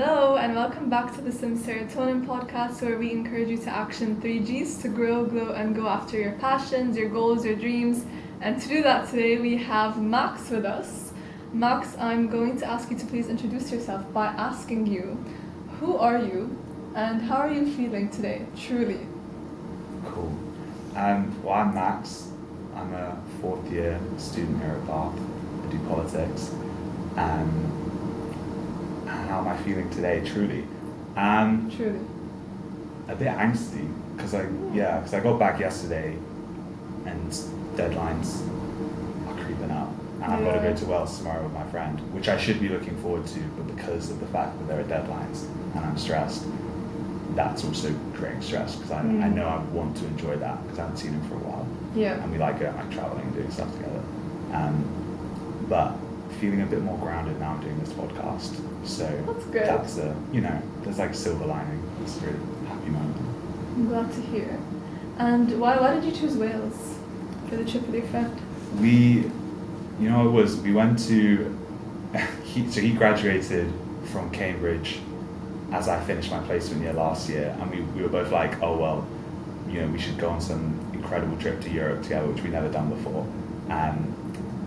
Hello and welcome back to the Simz Serotonin podcast, where we encourage you to action 3Gs to grow, glow and go after your passions, your goals, your dreams. And to do that today we have Max with us. Max, I'm going to ask you to please introduce yourself by asking you, who are you and how are you feeling today, truly? Cool. Well, I'm Max. I'm a fourth year student here at Bath. I do politics. How am I feeling today, truly? Truly. A bit angsty, because I got back yesterday and deadlines are creeping up. And I've got to go to Wales tomorrow with my friend, which I should be looking forward to, but because of the fact that there are deadlines and I'm stressed, that's also creating stress, because I know I want to enjoy that, because I haven't seen him for a while. Yeah. And we like going like traveling and doing stuff together. But feeling a bit more grounded now I'm doing this podcast. So that's good. That's there's like a silver lining. It's a really happy moment. I'm glad to hear. And why did you choose Wales for the trip with your friend? We went to, he graduated from Cambridge as I finished my placement year last year, and we were both like, oh well, we should go on some incredible trip to Europe together, which we'd never done before.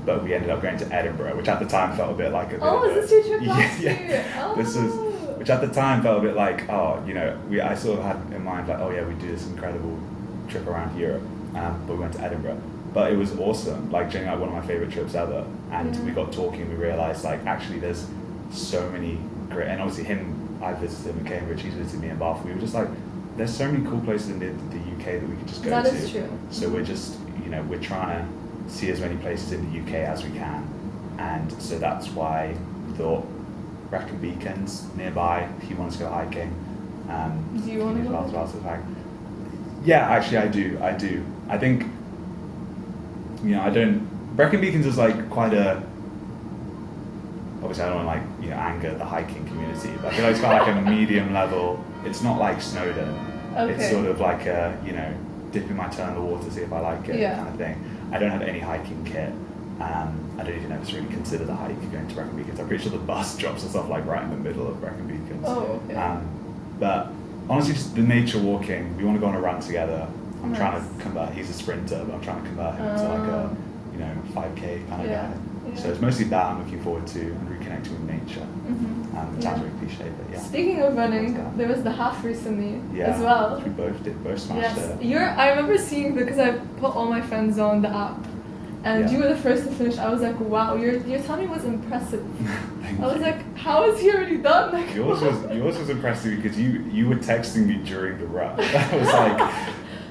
But we ended up going to Edinburgh, which at the time felt a bit like a bit is this your trip last year? Oh. Which at the time felt a bit like, I sort of had in mind like, we do this incredible trip around Europe, but we went to Edinburgh. But it was awesome, like genuinely one of my favourite trips ever. And we got talking, we realised like actually there's so many great, and obviously I visited him in Cambridge, he's visited me in Bath. We were just like, there's so many cool places in the UK that we could just go to. That is true. So we're just, we're trying to see as many places in the UK as we can, and so that's why we thought Brecon Beacon's nearby. He wants to go hiking. Do you want to go? Yeah, actually I do. I think Brecon Beacons is like quite a, obviously I don't want to anger the hiking community, but I feel like it's got like a medium level. It's not like Snowdon. Okay. It's sort of like a dipping my toe in the water, see if I like it kind of thing. I don't have any hiking kit. I don't even know if it's really considered a hike going to Brecon Beacons. I'm pretty sure the bus drops us off like right in the middle of Brecon Beacons. Oh, okay. But honestly, just the nature walking. We want to go on a run together. I'm trying to convert. He's a sprinter, but I'm trying to convert him to like a 5K kind of guy. Yeah. Yeah. So it's mostly that I'm looking forward to, and reconnecting with nature. It sounds very cliche, but yeah. Speaking of running, there was the half recently as well. We both smashed it. I remember seeing because I put all my friends on the app, and you were the first to finish. I was like, wow, your timing was impressive. I was like, how is he already done? Like, yours was impressive because you were texting me during the run.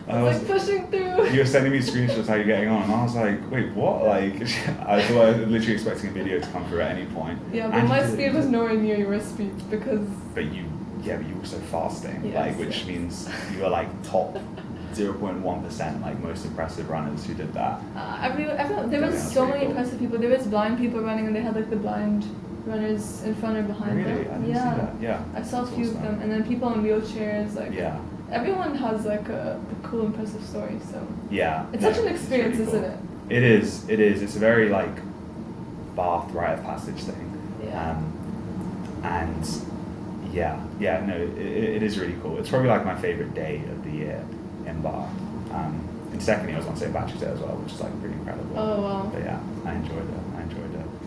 I was pushing through. You were sending me screenshots how you're getting on, and I was like, wait, what? Like, I was literally expecting a video to come through at any point. Yeah, but my speed was nowhere near your speed because. But you were so fasting, yes, which means you were like top 0.1%, like most impressive runners who did that. Everyone, there was so many impressive people. There was blind people running, and they had like the blind runners in front or behind them. Really? I didn't see that. Yeah. I saw a few of them, and then people in wheelchairs, like. Yeah. Everyone has like a cool, impressive story, so. Yeah. It's such an experience, really cool. isn't it? It is. It's a very like Bath rite of passage thing. Yeah. It is really cool. It's probably like my favourite day of the year in Bath. And secondly, I was on St. Patrick's Day as well, which is like pretty incredible. Oh wow. But yeah, I enjoyed it.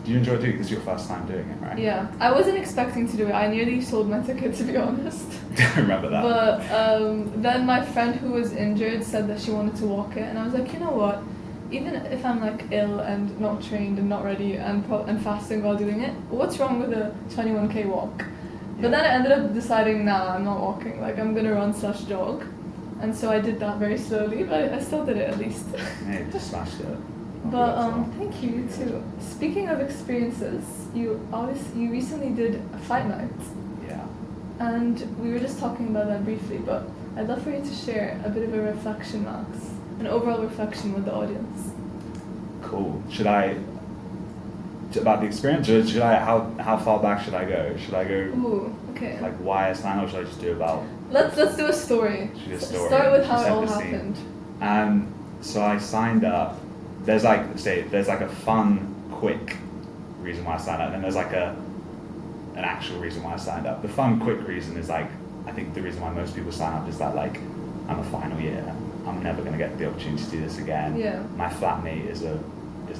Did you enjoy doing it? This is your first time doing it, right? Yeah, I wasn't expecting to do it. I nearly sold my ticket, to be honest. I remember that. But then my friend who was injured said that she wanted to walk it, and I was like, you know what? Even if I'm like ill and not trained and not ready and fasting while doing it, what's wrong with a 21k walk? But then I ended up deciding, nah, I'm not walking. Like I'm gonna run/jog, and so I did that very slowly, but I still did it at least. Yeah, you just smashed it. But thank you too. Speaking of experiences, you recently did a fight night. Yeah. And we were just talking about that briefly, but I'd love for you to share a bit of a reflection, Max, an overall reflection with the audience. Cool. About the experience, or should I, how far back should I go? Should I go? Ooh, okay. Like why I signed, or should I just do about? Let's do a story. Should do a story. Start with how it all happened. So I signed up. There's like a fun, quick reason why I signed up, and then there's like a an actual reason why I signed up. The fun, quick reason is like, I think the reason why most people sign up is that like, I'm a final year, I'm never going to get the opportunity to do this again. Yeah. My flatmate is a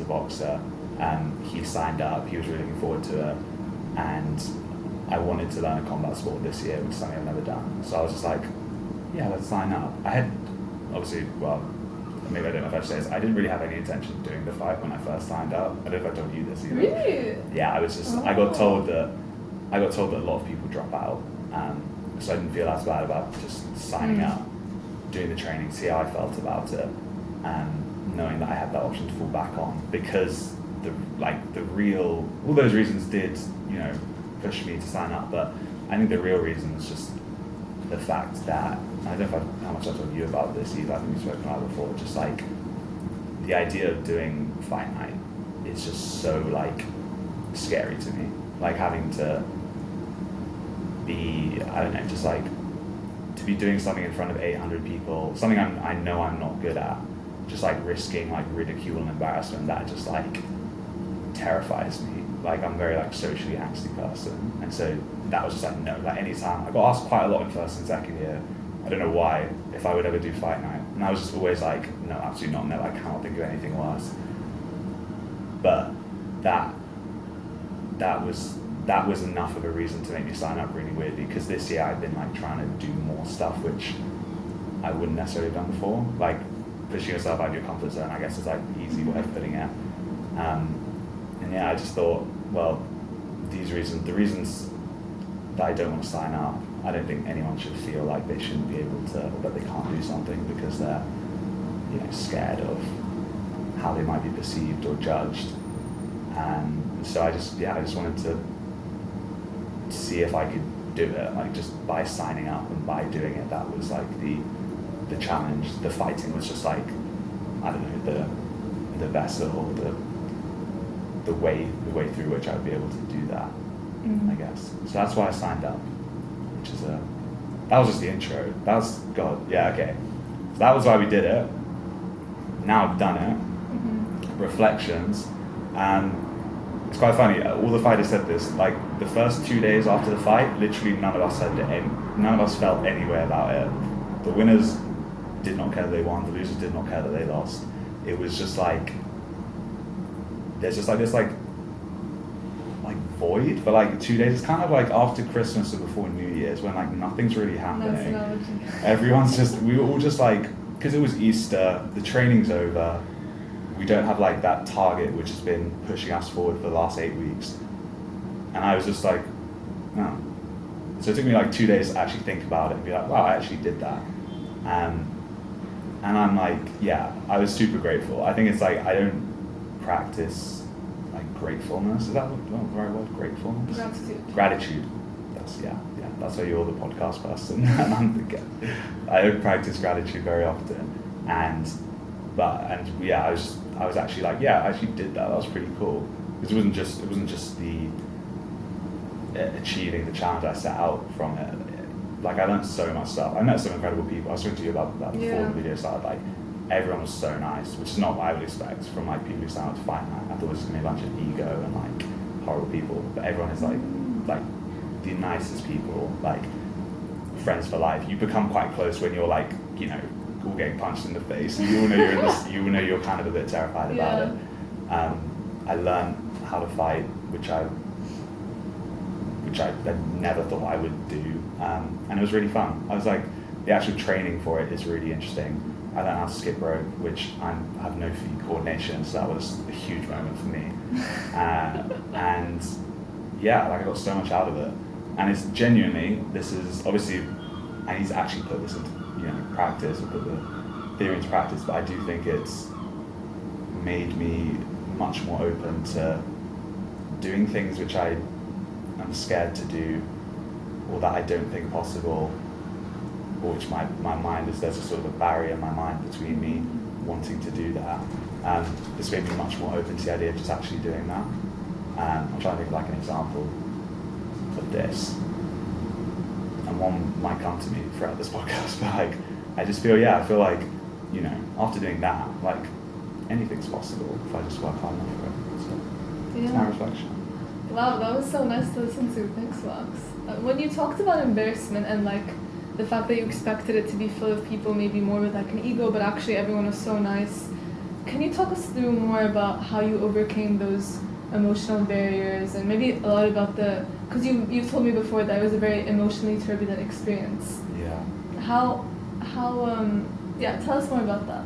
boxer, he signed up, he was really looking forward to it, and I wanted to learn a combat sport this year, which is something I've never done. So I was just like, yeah, let's sign up. I had, obviously, well, maybe I don't know if I should say this, I didn't really have any intention of doing the fight when I first signed up. I don't know if I told you this either. Really? Yeah, I was just, I got told that a lot of people drop out, so I didn't feel as bad about just signing up, doing the training, see how I felt about it, knowing that I had that option to fall back on, because all those reasons did, you know, push me to sign up, but I think the real reason was just the fact that, I don't know how much I've told you about this either, I think we've spoken about it before, just like the idea of doing fight night is just so like scary to me, like having to be, I don't know, just like to be doing something in front of 800 people, something I know I'm not good at, just like risking like ridicule and embarrassment, that just like terrifies me. Like I'm very like socially angsty person, and so that was just like no. Like anytime I got asked quite a lot in first and second year, I don't know why, if I would ever do fight night, and I was just always like no, absolutely not, no, I cannot think of anything worse. But that was enough of a reason to make me sign up really weirdly, because this year I've been like trying to do more stuff which I wouldn't necessarily have done before, like pushing yourself out of your comfort zone, I guess is like the easy way of putting it. And yeah, I just thought, well, the reasons that I don't want to sign up, I don't think anyone should feel like they shouldn't be able to, or that they can't do something because they're, you know, scared of how they might be perceived or judged. And so I just wanted to see if I could do it, like just by signing up and by doing it. That was like the challenge. The fighting was just like, I don't know, the vessel, the way through which I'd be able to do that, I guess. So that's why I signed up, which is that was just the intro. That was, God, yeah, okay. So that was why we did it. Now I've done it. Reflections. It's quite funny, all the fighters said this, like the first 2 days after the fight, literally none of us felt any way about it. The winners did not care that they won, the losers did not care that they lost. It was just like, there's just like this like void for like 2 days. It's kind of like after Christmas or before New Year's, when like nothing's really happening. Everyone's just, we were all just like, because it was Easter, the training's over, we don't have like that target which has been pushing us forward for the last 8 weeks. And I was just like, no. So it took me like 2 days to actually think about it and be like, wow, I actually did that. And I'm like, yeah, I was super grateful. I think it's like, I don't practice like gratefulness. Is that the right word? Gratefulness? Gratitude. That's why you're the podcast person. And I'm the guest. I don't practice gratitude very often. And I was actually like, yeah, I actually did that. That was pretty cool. Because it wasn't just the achieving the challenge I set out from it. Like I learned so much stuff. I met some incredible people. I was talking to you about that before the video started. Like everyone was so nice, which is not what I would expect from like people who sign up to fight night. I thought it was gonna be a bunch of ego and like horrible people. But everyone is like the nicest people, like friends for life. You become quite close when you're like, you know, all getting punched in the face. You all know you're in this, you all know you're kind of a bit terrified about it. I learned how to fight, which I never thought I would do, and it was really fun. I was like, the actual training for it is really interesting. I learned how to skip rope, which I have no feet coordination, so that was a huge moment for me. And yeah, like I got so much out of it. And it's genuinely, this is obviously, I need to actually put this into practice, or put the theory into practice, but I do think it's made me much more open to doing things which I am scared to do, or that I don't think possible, or which my mind is, there's a sort of a barrier in my mind between me wanting to do that. This made me much more open to the idea of just actually doing that. I'm trying to think of like an example of this, and one might come to me throughout this podcast, but like I feel like, you know, after doing that, like anything's possible if I just work hard enough for it. So it's my reflection. Wow, that was so nice to listen to. Thanks, Max. When you talked about embarrassment and like the fact that you expected it to be full of people, maybe more with like an ego, but actually everyone was so nice. Can you talk us through more about how you overcame those emotional barriers and maybe a lot about because you've told me before that it was a very emotionally turbulent experience. Yeah. How tell us more about that.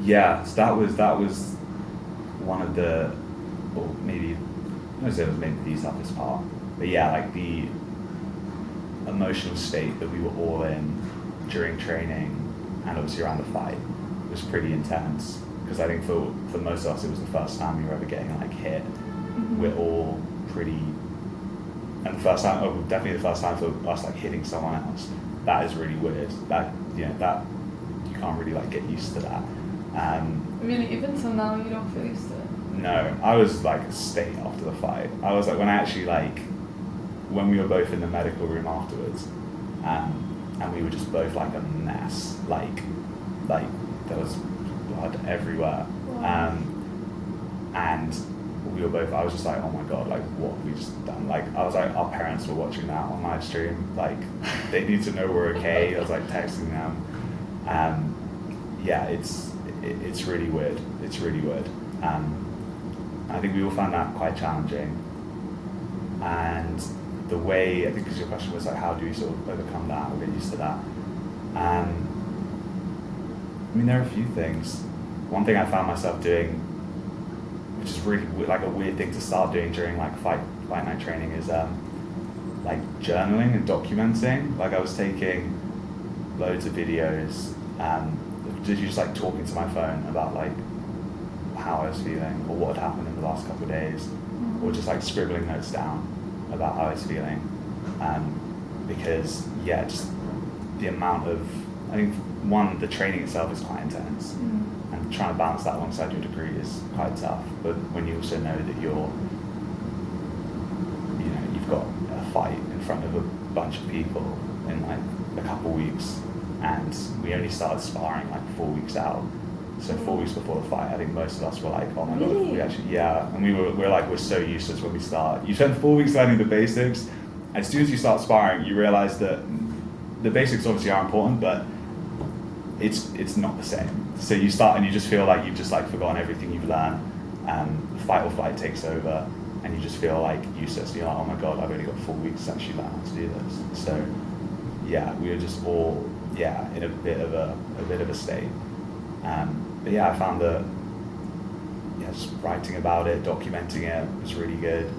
Yeah, so that was one of the, or maybe, I don't say it was maybe the toughest part, but yeah, like the emotional state that we were all in during training and obviously around the fight was pretty intense, because I think for most of us it was the first time we were ever getting like hit. Mm-hmm. We're all pretty, and the first time, definitely the first time for us like hitting someone else, that is really weird. That, you know, that you can't really like get used to that. Really, even till now you don't feel used to it? No, I was like a state after the fight. I was like, when I actually like, when we were both in the medical room afterwards, and we were just both like a mess, like there was blood everywhere. Wow. And we were both, I was just like, oh my God, like what have we just done? Like, I was like, our parents were watching that on live stream, like they need to know we're okay. I was like texting them. Yeah, it's really weird. It's really weird. I think we all found that quite challenging. And the way, I think because your question was like, how do we sort of overcome that or get used to that? I mean, there are a few things. One thing I found myself doing, which is really like a weird thing to start doing during like fight night training, is like journaling and documenting. Like I was taking loads of videos, just like talking to my phone about like how I was feeling or what had happened in the last couple of days, or just like scribbling notes down about how I was feeling, because yeah, just the amount of, I think one, the training itself is quite intense, and trying to balance that alongside your degree is quite tough. But when you also know that you've got a fight in front of a bunch of people in like a couple weeks, and we only started sparring like 4 weeks out. So 4 weeks before the fight, I think most of us were like, oh my God, we actually, yeah. And we're like, we're so useless when we start. You spend 4 weeks learning the basics. As soon as you start sparring, you realize that the basics obviously are important, but it's not the same. So you start and you just feel like you've just like forgotten everything you've learned. Fight or flight takes over, and you just feel like useless. You're like, oh my God, I've only got 4 weeks to actually learn how to do this. So yeah, we were just all in a bit of a state. But yeah, I found that just writing about it, documenting it was really good.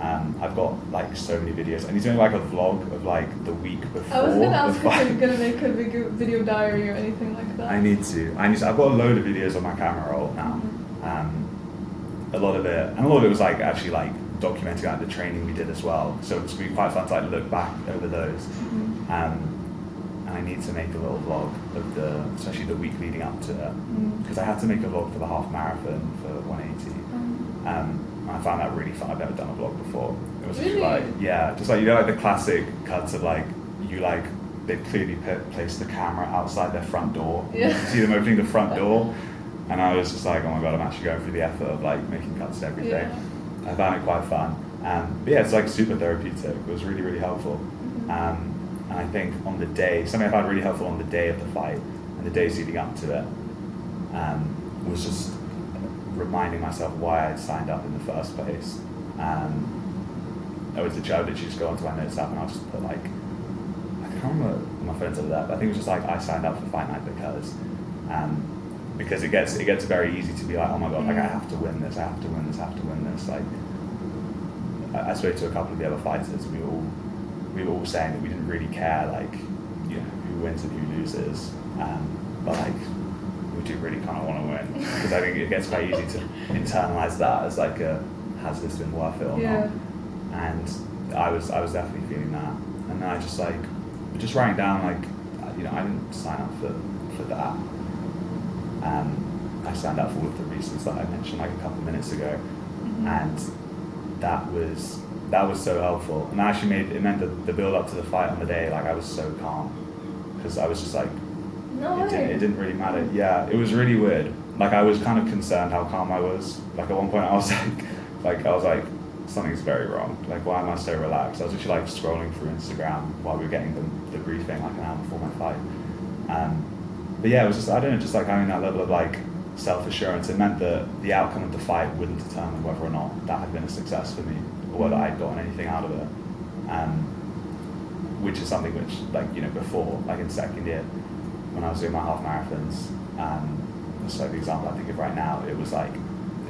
I've got like so many videos. I need to make like a vlog of like the week before. I was going to ask if you're going to make a video diary or anything like that. I need to. I've got a load of videos on my camera roll now. A lot of it was like actually like documenting like the training we did as well. So it's going to be quite fun to like look back over those. And I need to make a little vlog of especially the week leading up to it, because I had to make a vlog for the half marathon for 180. And I found that really fun. I've never done a vlog before. It was really? just like like the classic cuts of like they've clearly placed the camera outside their front door. Yeah. You can see them opening the front door, and I was just like, oh my God, I'm actually going through the effort of like making cuts and everything. Yeah. I found it quite fun. But yeah, it's like super therapeutic. It was really, really helpful. And I think on the day, something I found really helpful on the day of the fight and the days leading up to it, was just reminding myself why I'd signed up in the first place. I would literally just go onto my notes app and I'll just put like, I can't remember my phone said that, but I think it was just like, I signed up for Fight Night because it gets very easy to be like, oh my God, like I have to win this, I have to win this, I have to win this. Like, I spoke to a couple of the other fighters, we were all saying that we didn't really care, like, who wins and who loses, but like, we do really kind of want to win, because I think it gets quite easy to internalize that as like has this been worth it or not? And I was definitely feeling that, and then I just writing down like, I didn't sign up for that. I signed up for all of the reasons that I mentioned like a couple of minutes ago, and that was so helpful, and actually it meant that the build up to the fight on the day, like I was so calm, because I was just like, it didn't really matter. Yeah, it was really weird. Like I was kind of concerned how calm I was. Like at one point I was like Like, I was like, something's very wrong. Like, why am I so relaxed? I was actually like scrolling through Instagram while we were getting the briefing, like an hour before my fight. But yeah, it was just, I don't know, just like having that level of like self-assurance. It meant that the outcome of the fight wouldn't determine whether or not that had been a success for me or whether I'd gotten anything out of it. Which is something which, like, you know, before, like in second year, when I was doing my half marathons, so the example I think of right now, it was like,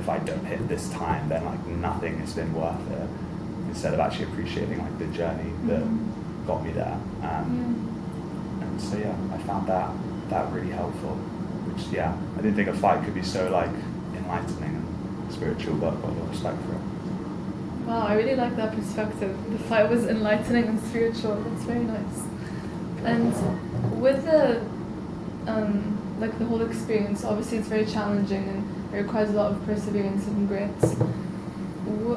if I don't hit this time, then like nothing has been worth it, instead of actually appreciating like the journey that got me there. And so yeah, I found that really helpful, which yeah, I didn't think a fight could be so like enlightening and spiritual, but I've got a lot of respect for it. Wow, I really like that perspective. The fight was enlightening and spiritual. That's very nice. And with the like the whole experience, obviously it's very challenging and it requires a lot of perseverance and grit.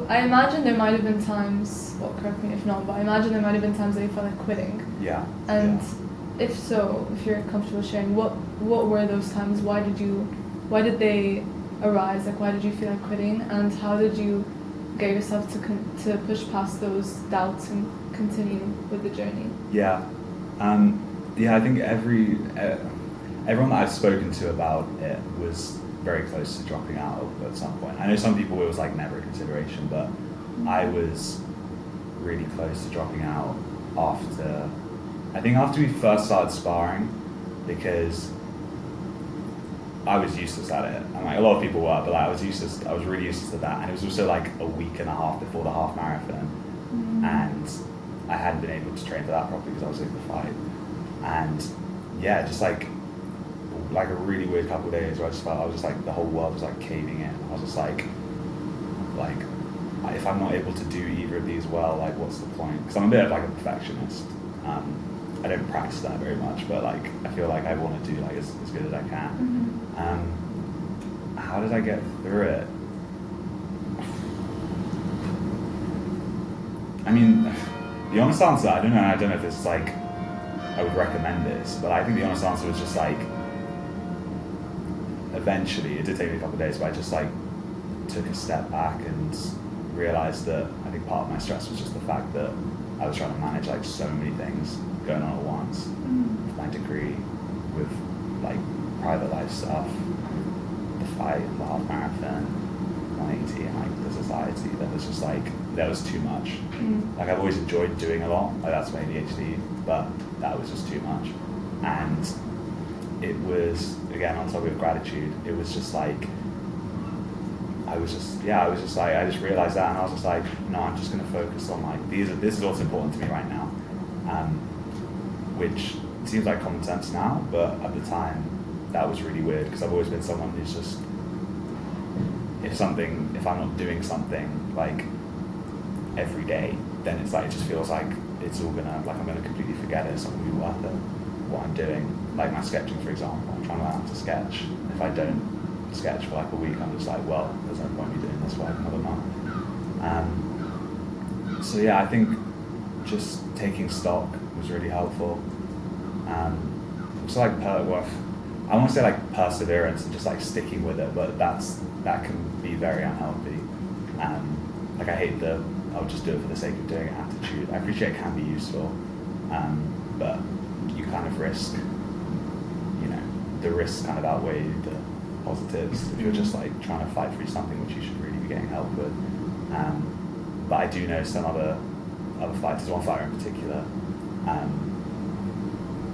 I imagine there might have been times, well, correct me if not, but I imagine there might have been times that you felt like quitting. Yeah. And if so, if you're comfortable sharing, what were those times? Why did they arise? Like, why did you feel like quitting? And how did you get yourself to push past those doubts and continue with the journey? Yeah. I think everyone that I've spoken to about it was very close to dropping out at some point. I know some people it was like never a consideration, but I was really close to dropping out after we first started sparring, because I was useless at it. And like a lot of people were, but like, I was really useless at that. And it was also like a week and a half before the half marathon. And I hadn't been able to train for that properly because I was in the fight. And yeah, just like a really weird couple of days where I just felt I was just like, the whole world was like caving in. I was just like if I'm not able to do either of these well, like what's the point? Because I'm a bit of like a perfectionist. I don't practice that very much, but like I feel like I want to do like as good as I can. How did I get through it? I mean, the honest answer, I don't know if it's like I would recommend this, but I think the honest answer was just like, eventually, it did take me a couple of days, but I just like took a step back and realized that I think part of my stress was just the fact that I was trying to manage like so many things going on at once, with my degree, with like private life stuff, the fight, the half marathon, 180, and like the society. That was too much. Like I've always enjoyed doing a lot, like that's my ADHD, but that was just too much. And it was, again, on top of gratitude, it was just like, I just realized that, and I was just like, no, I'm just going to focus on like, this is what's important to me right now. Which seems like common sense now, but at the time, that was really weird, because I've always been someone who's just, if I'm not doing something like every day, then it's like, it just feels like it's all gonna, like I'm gonna completely forget it, it's not gonna be worth it, what I'm doing. Like my sketching, for example, I'm trying to learn how to sketch. If I don't sketch for like a week, I'm just like, well, there's no point me doing this for like another month. So yeah, I think just taking stock was really helpful. It's like I want to say like perseverance and just like sticking with it, but that can be very unhealthy. Like I hate I'll just do it for the sake of doing it attitude. I appreciate it can be useful, but you kind of risk, the risks kind of outweigh the positives if you're just like trying to fight through something which you should really be getting help with. But I do know some other fighters, one fighter in particular,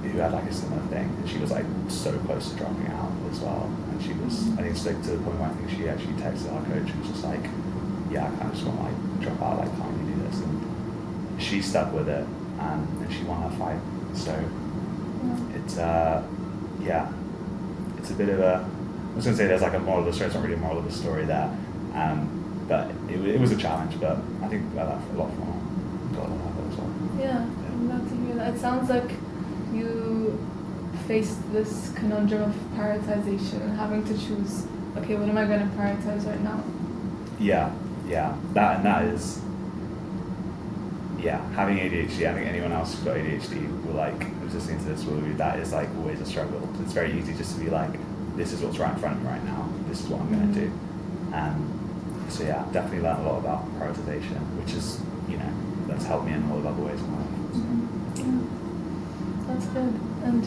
who had like a similar thing, and she was like so close to dropping out as well. And she was, I think, sick to the point where I think she actually texted our coach and was just like, yeah, I kind of just want to like drop out, like can't really do this. And she stuck with it, and she won her fight. So it's it's a bit of a, I was going to say there's like a moral of the story, it's not really a moral of the story there, but it was a challenge, but I think I learned a lot from it, got a lot out of it as well. Yeah, I'm glad to hear that. It sounds like you faced this conundrum of prioritization and having to choose, okay, what am I going to prioritize right now? Yeah, that is, having ADHD, I think anyone else who's got ADHD will like, who's listening to this will be, that is like always a struggle. It's very easy just to be like, this is what's right in front of me right now, this is what I'm going to do. So yeah, definitely learned a lot about prioritization, which is, that's helped me in a lot of other ways in life. So. Yeah. That's good. And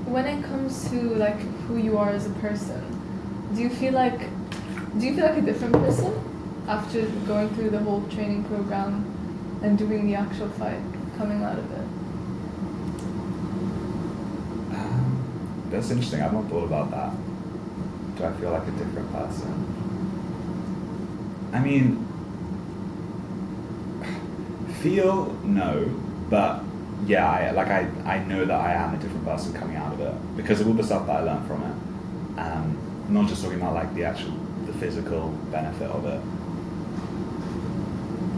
when it comes to like who you are as a person, do you feel like a different person after going through the whole training program and doing the actual fight, coming out of it? That's interesting. I've not thought about that. Do I feel like a different person? I mean, feel no, but yeah, I know that I am a different person coming out of it because of all the stuff that I learned from it. I'm not just talking about like the physical benefit of it.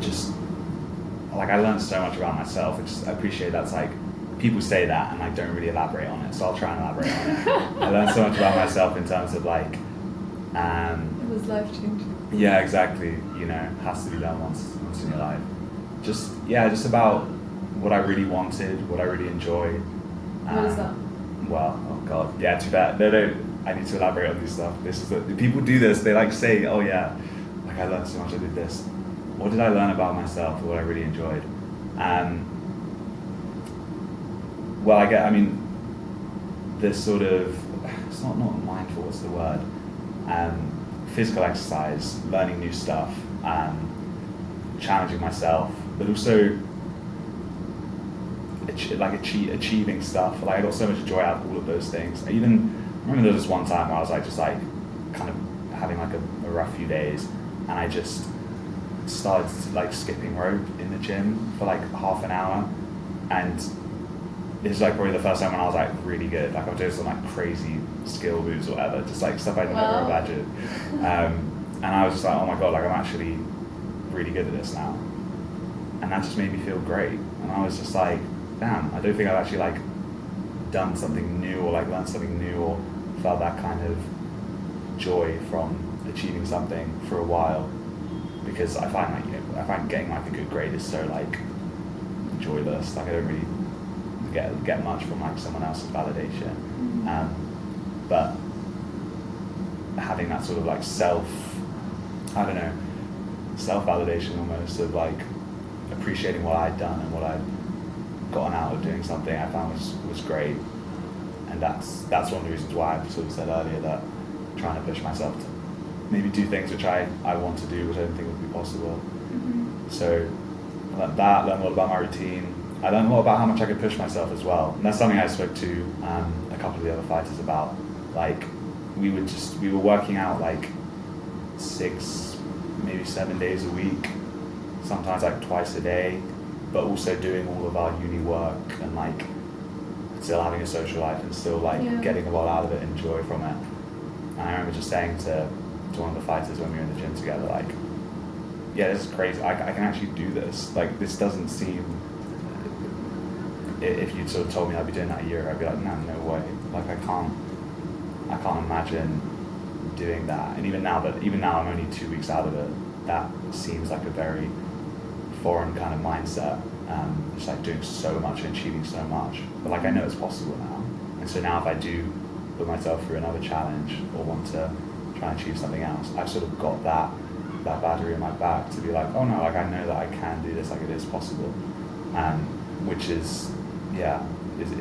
Just like I learned so much about myself. I appreciate that's like people say that and I don't really elaborate on it, so I'll try and elaborate on it. I learned so much about myself in terms of like. It was life changing. Yeah, exactly. Has to be done once in your life. Just about what I really wanted, what I really enjoyed. What is that? Well, oh god, yeah, too bad. No, I need to elaborate on this stuff. This is the people do this. They like say, oh yeah, like I learned so much. I did this. What did I learn about myself? What I really enjoyed? Well, this sort of, it's not mindful. What's the word? Physical exercise, learning new stuff, challenging myself, but also achieving stuff. Like I got so much joy out of all of those things. I remember there was one time where I was like just like kind of having like a rough few days, and I just started like skipping rope in the gym for like half an hour, and this is like probably the first time when I was like really good. Like I was doing some like crazy skill moves or whatever, just like stuff I'd never imagined. And I was just like, oh my god, like I'm actually really good at this now. And that just made me feel great. And I was just like, damn, I don't think I've actually like done something new or like learned something new or felt that kind of joy from achieving something for a while. Because I find getting like a good grade is so like joyless. Like I don't really get much from like someone else's validation. But having that sort of like self-validation almost of like appreciating what I'd done and what I'd gotten out of doing something I found was great. And that's one of the reasons why I sort of said earlier that trying to push myself to maybe do things which I want to do which I didn't think would be possible. So I learned a lot about my routine. I learned a lot about how much I could push myself as well. And that's something I spoke to a couple of the other fighters about. Like we were working out like 6, maybe 7 days a week, sometimes like twice a day, but also doing all of our uni work and like still having a social life and still like getting a lot out of it and joy from it. And I remember just saying to one of the fighters when we were in the gym together, like, yeah, this is crazy. I can actually do this. Like this doesn't seem. If you'd sort of told me I'd be doing that a year ago, I'd be like, no way. Like I can't imagine doing that. And even now I'm only 2 weeks out of it, that seems like a very foreign kind of mindset. Just like doing so much and achieving so much. But like I know it's possible now. And so now if I do put myself through another challenge or want to try and achieve something else, I've sort of got that battery in my back to be like, oh no, like I know that I can do this, like it is possible. Which is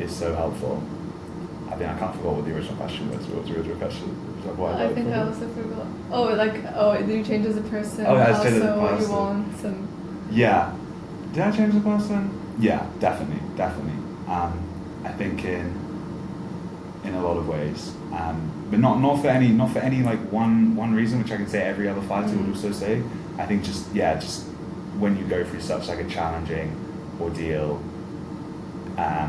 so helpful. I think I can't forget what the original question was. What was the original question? I think I also forgot. Did you change as a person? Oh, yeah, I changed as a what you person. want and... Yeah. Did I change as a person? Yeah, definitely. I think in a lot of ways. But not for any like one reason, which I can say every other fighter would also say. I think just when you go through such like a challenging ordeal, I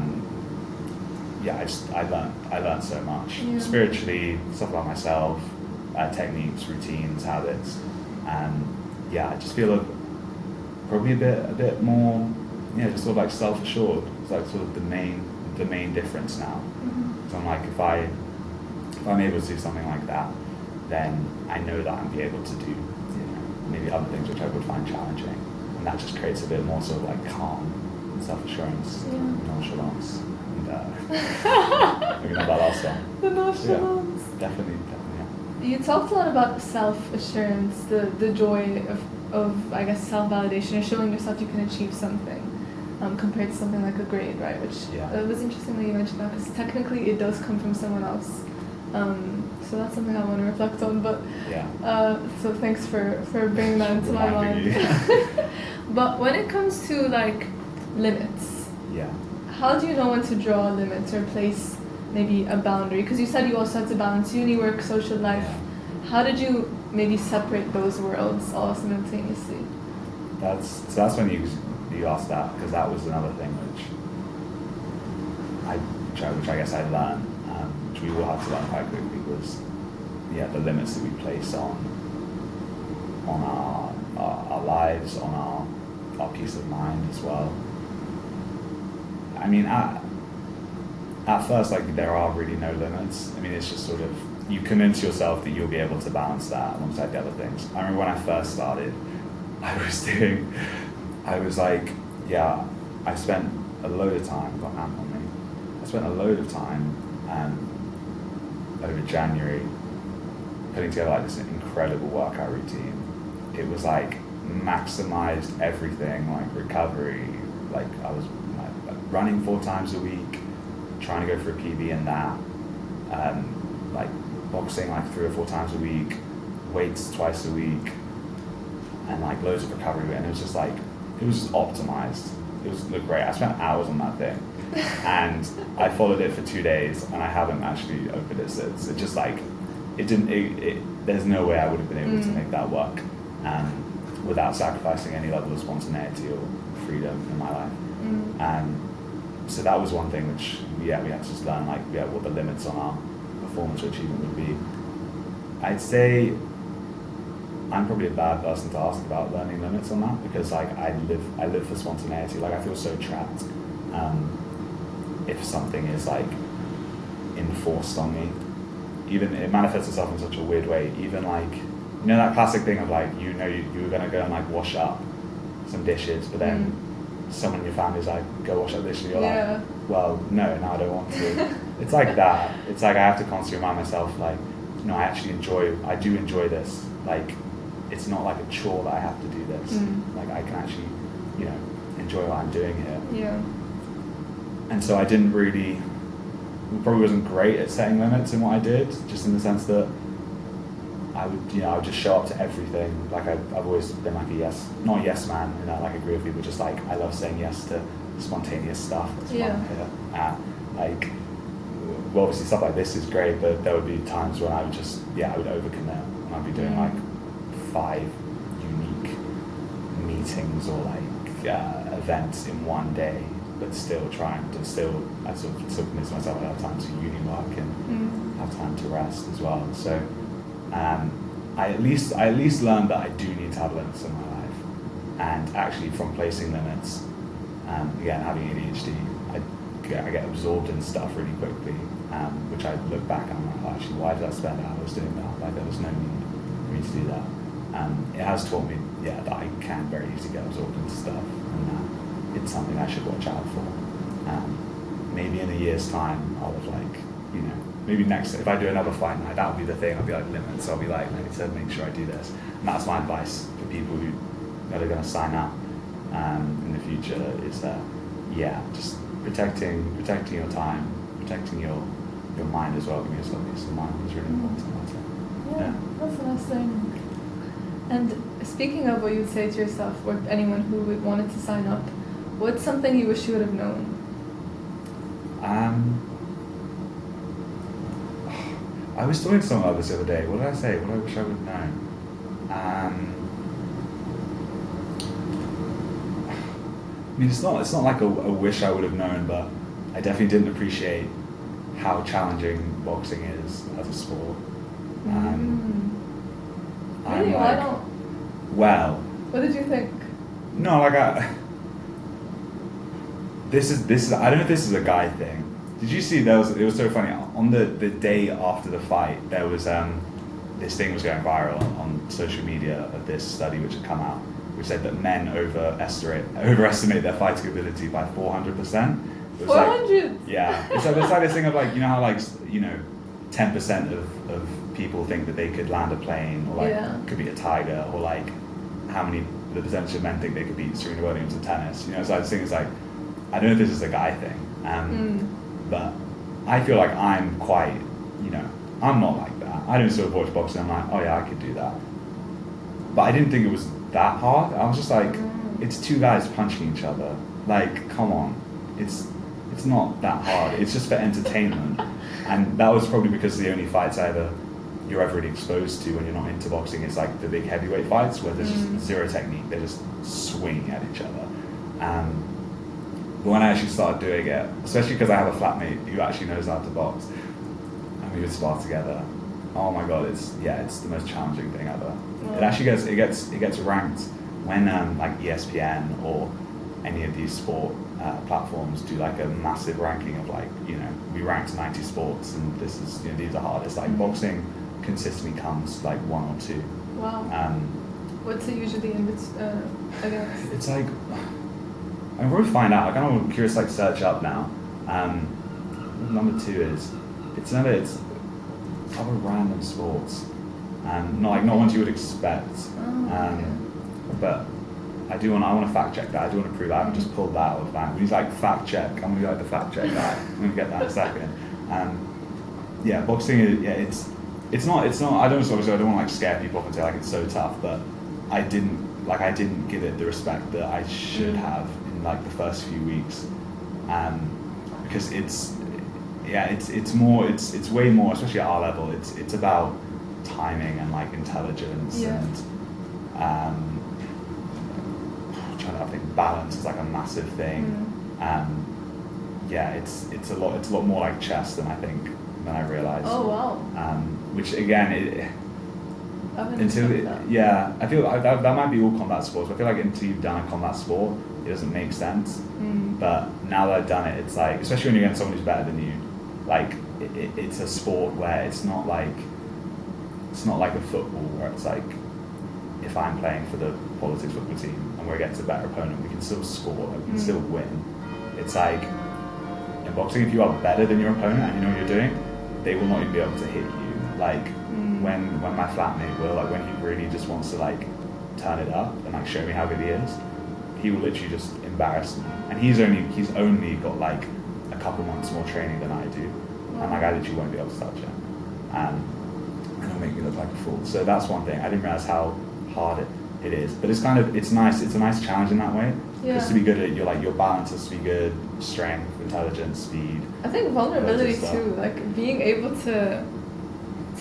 learned so much spiritually, stuff about myself, techniques, routines, habits. I just feel probably a bit more, just sort of like self-assured. It's like sort of the main difference now. So I'm like, if I'm able to do something like that, then I know that I'll be able to do maybe other things which I would find challenging, and that just creates a bit more sort of like calm, self-assurance, nonchalance. Maybe not that last one. The nonchalance. Yeah, definitely, yeah. You talked a lot about self-assurance, the joy of I guess self-validation or showing yourself you can achieve something, compared to something like a grade, right? Which it was interesting that you mentioned that because technically it does come from someone else. So that's something I want to reflect on. But so thanks for bringing that into my mind. But when it comes to like limits, how do you know when to draw limits or place maybe a boundary? Because you said you also had to balance uni work, social life. How did you maybe separate those worlds all simultaneously? That's when you asked that, because that was another thing which I guess I learned, which we all had to learn quite quickly, was the limits that we place on our lives, on our peace of mind as well. I mean, at first, like, there are really no limits. I mean, it's just sort of, you convince yourself that you'll be able to balance that alongside the other things. I remember when I first started, I spent a load of time, got amp on me, I spent a load of time over January putting together like this incredible workout routine. It was like maximized everything, like recovery, like I was running 4 times a week, trying to go for a PB in that, like boxing like 3 or 4 times a week, weights twice a week, and like loads of recovery, and it was just like, it was just optimized. It looked great. I spent hours on that thing, and I followed it for 2 days, and I haven't actually opened it since. It just like, there's no way I would have been able to make that work without sacrificing any level of spontaneity or freedom in my life. So that was one thing which we had to just learn, like what the limits on our performance or achievement would be. I'd say I'm probably a bad person to ask about learning limits on that, because like I live for spontaneity. Like I feel so trapped if something is like enforced on me. Even it manifests itself in such a weird way. Even like, you know, that classic thing of like, you were gonna go and like wash up some dishes, but then someone in your family is like, go wash up dishes, and you're like, well, no, I don't want to. It's like that. It's like I have to constantly remind myself, like, no, I do enjoy this. Like, it's not like a chore that I have to do this. Like, I can actually, enjoy what I'm doing here. Yeah. And so I probably wasn't great at setting limits in what I did, just in the sense that I would just show up to everything. Like I've always been like not a yes man, like agree with people, just like I love saying yes to spontaneous stuff. That's fun here. Like, well, obviously stuff like this is great, but there would be times when I would just, I would overcommit, and I'd be doing like 5 unique meetings or like events in one day, but still I still convince myself I have time to uni work and have time to rest as well. So I at least learned that I do need to have limits in my life, and actually from placing limits, again, having ADHD, I get absorbed in stuff really quickly, which I look back and I'm like, oh, actually, why did I spend hours doing that? Like, there was no need for me to do that. It has taught me, that I can very easily get absorbed into stuff, and it's something I should watch out for. Maybe in a year's time, I'll have like, maybe next, if I do another fight night, that'll be the thing. I'll be like, limits. I'll be like, I need to make sure I do this. And that's my advice for people who are going to sign up in the future, is that, just protecting your time, protecting your mind as well, giving yourself peace of mind is really important. That's a nice thing. And speaking of what you would say to yourself, or anyone who would wanted to sign up, what's something you wish you would have known? I was talking to someone about this the other day. What did I say? What do I wish I would have known? I mean, it's not like a wish I would have known, but I definitely didn't appreciate how challenging boxing is as a sport. Really? Why not? Well, what did you think? No, like this is I don't know if this is a guy thing. Did you see it was so funny, on the day after the fight, there was this thing was going viral on social media of this study which had come out, which said that men overestimate their fighting ability by 400%. 400? It's like this thing of like, how like, 10% of people think that they could land a plane, or like could be a tiger, or like how many the percentage of men think they could beat Serena Williams in tennis. You know, so I just think it's like, I don't know if this is a guy thing, but I feel like I'm quite, you know, I'm not like that. I don't sort of watch boxing. I'm like, oh yeah, I could do that. But I didn't think it was that hard. I was just like, it's two guys punching each other. Like, come on, it's not that hard. It's just for entertainment. And that was probably because the only fights you're ever really exposed to when you're not into boxing is like the big heavyweight fights where there's just zero technique. They're just swinging at each other. But when I actually started doing it, especially because I have a flatmate who actually knows how to box, and we would spar together. Oh my god, it's the most challenging thing ever. Wow. It actually gets ranked when like ESPN or any of these sport platforms do like a massive ranking of like, you know, we ranked 90 sports and this is, you know, these are hardest. Like boxing consistently comes like 1 or 2. Wow. What's it usually against? It's like, I'm going to find out. I kind of curious, like search up now. Number 2 is it's other random sports, not ones you would expect. But I want to fact check that. I do want to prove that. I haven't just pulled that out of that. When he's like fact check, I'm gonna be like the fact check guy. I'm gonna get that in a second. Yeah, boxing is it's not. I don't want to like scare people off and say like it's so tough, but I didn't give it the respect that I should have in like the first few weeks, because it's way more, especially at our level. It's about timing and like intelligence and I think balance is like a massive thing. It's a lot more like chess than I realized. Oh wow. Which again, I feel like that might be all combat sports. But I feel like until you've done a combat sport, it doesn't make sense. But now that I've done it, it's like, especially when you're against someone who's better than you, like it's a sport where it's not like a football where it's like, if I'm playing for the politics football team and we're against a better opponent, we can still score, we can still win. It's like, in boxing, if you are better than your opponent and you know what you're doing, they will not even be able to hit you. Like, when my flatmate will, like when he really just wants to like turn it up and like show me how good he is, he will literally just embarrass me. And he's only got like a couple months more training than I do. And like I literally won't be able to touch him. And it'll make me look like a fool. So that's one thing. I didn't realize how hard it is, but it's nice. It's a nice challenge in that way. Because to be good at your balance has to be good, strength, intelligence, speed. I think vulnerability too, like being able to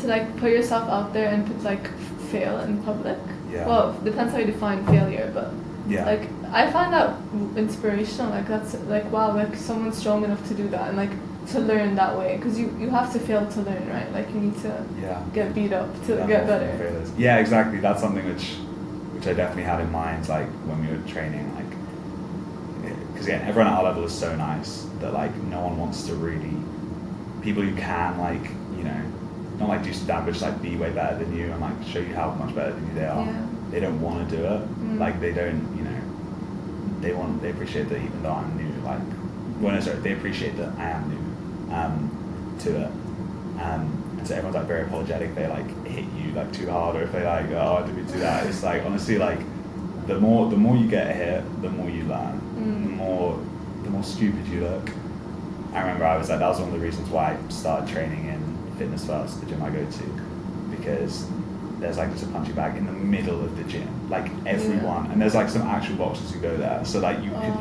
like put yourself out there and like fail in public. Yeah. Well, depends how you define failure, but like I find that inspirational. Like that's like, wow, like someone's strong enough to do that and like to learn that way, because you have to fail to learn, right? Like you need to get beat up to get better. Yeah, exactly. That's something which I definitely had in mind, like when we were training, like because everyone at our level is so nice that like no one wants to really, people who can like, you know, not like do some damage, like be way better than you and like show you how much better than you they are. They don't want to do it. Like they don't, you know, they appreciate that even though I'm new, like, well, no, sorry, they appreciate that I am new to it. And so everyone's like very apologetic. They like hit you like too hard, or if they like, oh, did we do that? It's like, honestly, like the more you get hit, the more you learn. The more stupid you look. I remember that was one of the reasons why I started training in Fitness First, the gym I go to, because there's like just a punching bag in the middle of the gym, like everyone, and there's like some actual boxers who go there, so like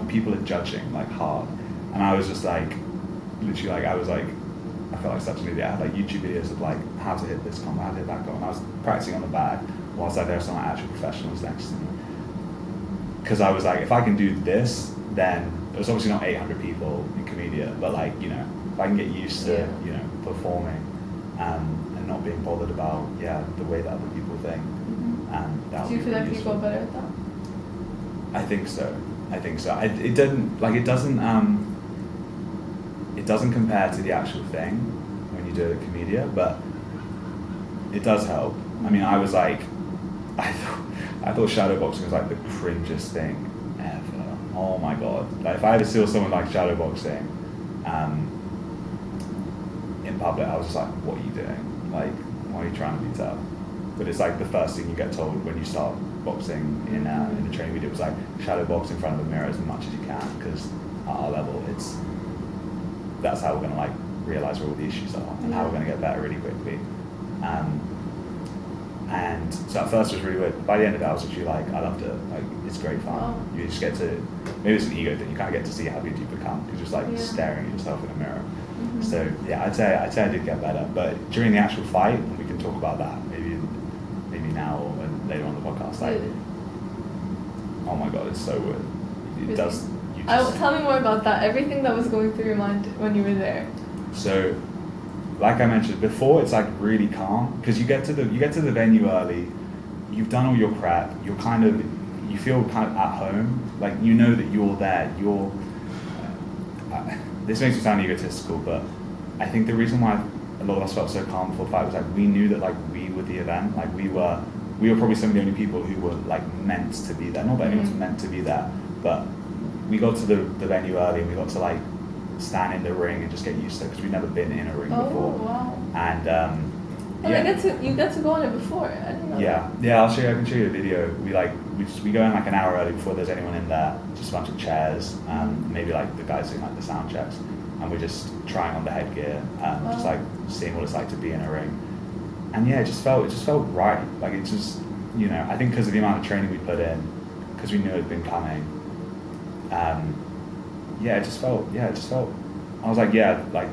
people are judging like hard, and I was just like, literally like I felt like such an idiot. I had like YouTube videos of like how to hit this combo, how to hit that combo, and I was practicing on the bag whilst like there were some like actual professionals next to me, because I was like, if I can do this, then there's obviously not 800 people in Comedia, but like, you know, if I can get used to you know, performing and not being bothered about the way that other people think. Do you feel like you got better at that? I think so. It doesn't compare to the actual thing when you do it at Comedia, but it does help. I mean, I was like, I thought shadow boxing was like the cringest thing ever. Oh my god! Like if I ever saw someone like shadow boxing, in in public, I was just like, what are you doing? Like, why are you trying to be tough? But it's like the first thing you get told when you start boxing in the training video was like, shadow box in front of a mirror as much as you can, because at our level, that's how we're going to like realize where all the issues are and how we're going to get better really quickly. And so at first it was really weird. By the end of it, I was actually like, I loved it. Like, it's great fun. Wow. You just get to, maybe it's an ego thing, you kind of get to see how good you become, because you're just like staring at yourself in a mirror. Mm-hmm. So yeah, I'd say I did get better. But during the actual fight, and we can talk about that maybe now or later on the podcast, like, oh my god, it's so weird. It really? Does. Tell me more about that. Everything that was going through your mind when you were there. So, like I mentioned before, it's like really calm, because you get to the venue early, you've done all your prep, you feel kind of at home, like you know that you're there. This makes me sound egotistical, but I think the reason why a lot of us felt so calm before the fight was like we knew that like we were the event, like we were probably some of the only people who were like meant to be there. Not that anyone's meant to be there, but we got to the venue early and we got to like stand in the ring and just get used to it, because we'd never been in a ring before. Wow. And you get to go on it before. I didn't know. Yeah, I can show you a video. We go in like an hour early before there's anyone in there, just a bunch of chairs, maybe like the guys doing like the sound checks, and we're just trying on the headgear, just like seeing what it's like to be in a ring. And yeah, it just felt right. Like it just, I think because of the amount of training we put in, because we knew it had been coming. It just felt. I was like, not like,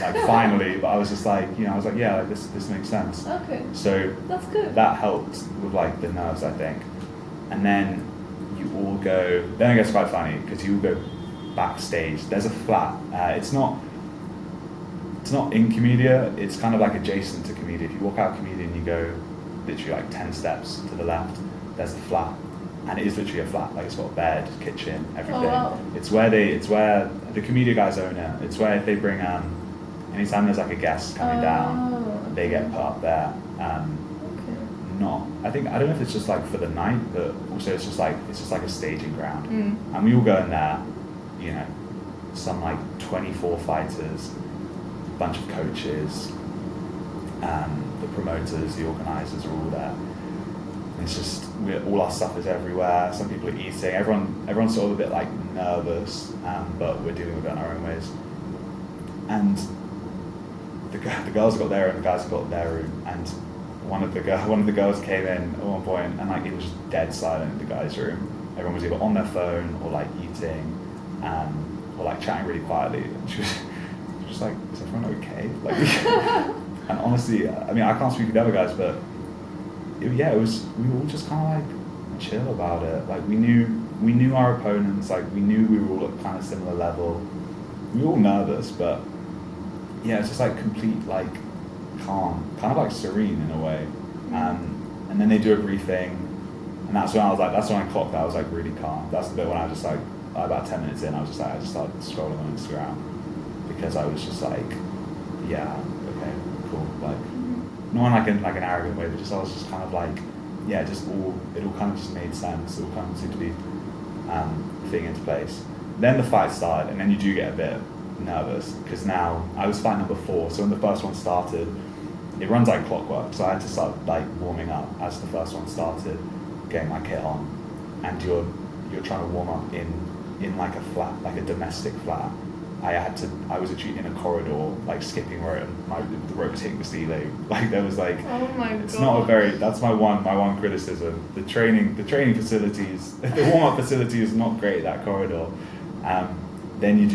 like finally, but I was just like, I was like, yeah, like this makes sense. Okay. So that's good. That helped with like the nerves, I think. And then you all go. Then it gets quite funny, because you all go backstage. There's a flat. It's not in Comedia. It's kind of like adjacent to Comedia. If you walk out of Comedia and you go literally like 10 steps to the left, there's a flat. And it is literally a flat, like it's got a bed, kitchen, everything. Oh, wow. It's where the Comedia guys own it. It's where if they bring anytime there's like a guest coming down, they get put up there. I don't know if it's just like for the night, but also it's just like a staging ground. And we all go in there, some like 24 fighters, a bunch of coaches, the promoters, the organisers are all there. It's just all our stuff is everywhere. Some people are eating. Everyone's sort of a bit like nervous, but we're dealing with it in our own ways. And the girls got their room, the guys got their room, and one of the girls came in at one point, and like it was just dead silent in the guys' room. Everyone was either on their phone or like eating, or like chatting really quietly. And she was just like, "Is everyone okay?" Like, and honestly, I mean, I can't speak for the other guys, but. We were all just kind of like chill about it. Like we knew our opponents. Like we knew we were all at kind of similar level. We were all nervous, but yeah, it's just like complete like calm, kind of like serene in a way. And then they do a briefing, and that's when I clocked that I was like really calm. That's the bit when I just like about 10 minutes in, I just started scrolling on Instagram, because I was just like, yeah, okay, cool, like. Not in like an arrogant way, but I was just kind of like, yeah, it all kind of just made sense. It all kind of seemed to be fitting into place. Then the fight started, and then you do get a bit nervous, because now I was fight number 4, so when the first one started, it runs like clockwork, so I had to start like warming up as the first one started, getting my kit on, and you're trying to warm up in like a flat, like a domestic flat. I was actually in a corridor, like skipping rope, the rope was hitting the ceiling. Like there was like, oh my god. It's not that's my one criticism. The training facilities, the warm-up facility is not great, that corridor. Then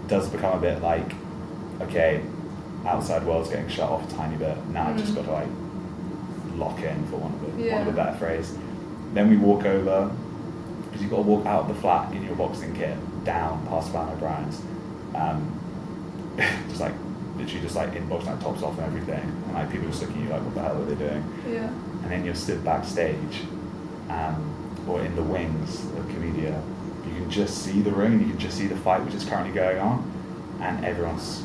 does become a bit like, okay, outside world's getting shut off a tiny bit. Now I've just got to like lock in, for one of the better phrase. Then we walk over, because you've got to walk out of the flat in your boxing kit, down past Van O'Brien's, just like literally just like in boxing, like tops off and everything, and like people just looking at you like, what the hell are they doing? Yeah. And then you're stood backstage, or in the wings of Comedia. You can just see the ring, and you can just see the fight which is currently going on, and everyone's.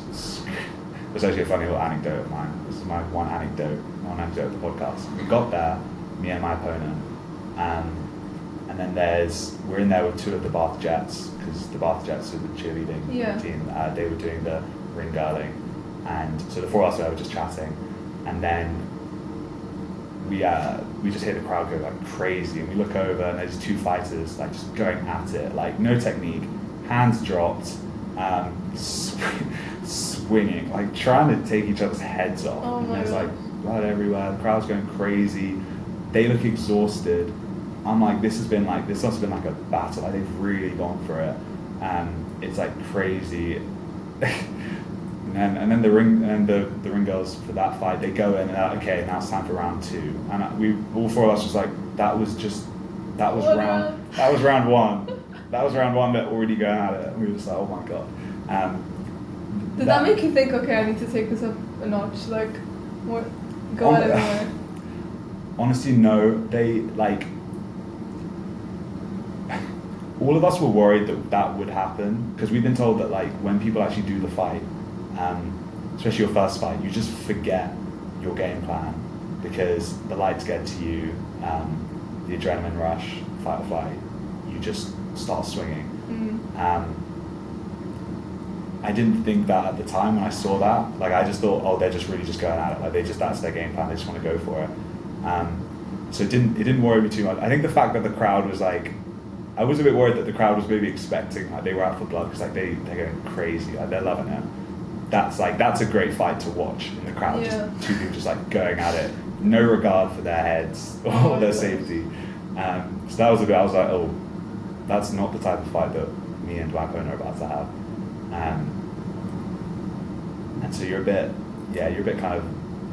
There's actually a funny little anecdote of mine. This is my one anecdote of the podcast. We got there, me and my opponent, and and then we're in there with two of the Bath Jets, because the Bath Jets are the cheerleading team. They were doing the ring girding, and so the four of us were just chatting, and then we just hear the crowd go like crazy, and we look over and there's two fighters like just going at it, like no technique, hands dropped, swinging, like trying to take each other's heads off. Oh, and there's God. like blood everywhere, the crowd's going crazy, they look exhausted. I'm like, this must have been like a battle, like they've really gone for it. It's like crazy. And then the ring girls for that fight, they go in and they're like, okay, now it's time for round 2. And we all four of us was like, that was round 1. That was round 1. They're already going at it. And we were just like, oh my god. Did that make you think, okay, I need to take this up a notch? Like, what? Go at it more? Honestly, no. They like. All of us were worried that would happen, because we've been told that like when people actually do the fight, especially your first fight, you just forget your game plan because the lights get to you, the adrenaline rush, fight or flight, you just start swinging. I didn't think that at the time when I saw that. Like I just thought, oh, they're just really just going at it. Like that's their game plan. They just want to go for it. So it didn't worry me too much. I think the fact that the crowd was like, I was a bit worried that the crowd was maybe expecting like they were out for blood, because like they're going crazy, like they're loving it. That's a great fight to watch in the crowd. Yeah. Just two people just like going at it, no regard for their heads or their safety. So that was a bit. I was like, oh, that's not the type of fight that me and my opponent are about to have. And so you're a bit kind of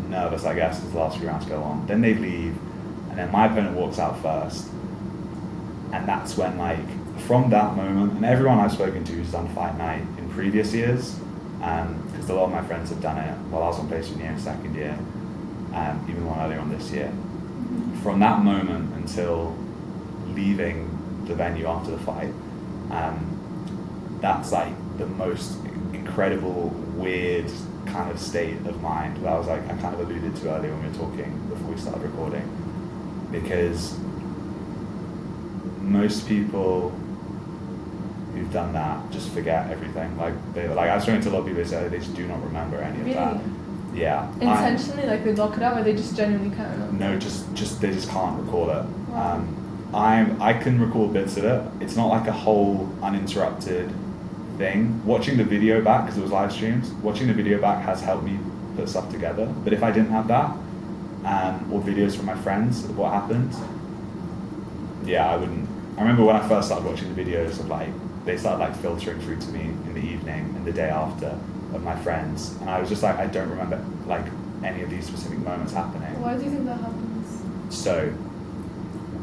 nervous, I guess, as the last few rounds go on. Then they leave, and then my opponent walks out first. And that's when, like, from that moment, and everyone I've spoken to who's done Fight Night in previous years, because a lot of my friends have done it while I was on placement year and second year, even one earlier on this year. From that moment until leaving the venue after the fight, that's like the most incredible, weird kind of state of mind that I was like, I kind of alluded to earlier when we were talking before we started recording, because most people who've done that just forget everything. Like I've spoken to a lot of people who say they just do not remember any of that. Yeah. Intentionally, like they block it out, or they just genuinely can't remember? No, just they just can't recall it. Wow. I can recall bits of it. It's not like a whole uninterrupted thing. Watching the video back, because it was live streams, watching the video back has helped me put stuff together. But if I didn't have that, or videos from my friends of what happened, yeah, I wouldn't. I remember when I first started watching the videos of like, they started like filtering through to me in the evening and the day after of my friends, and I was just like, I don't remember like any of these specific moments happening. Why do you think that happens? So,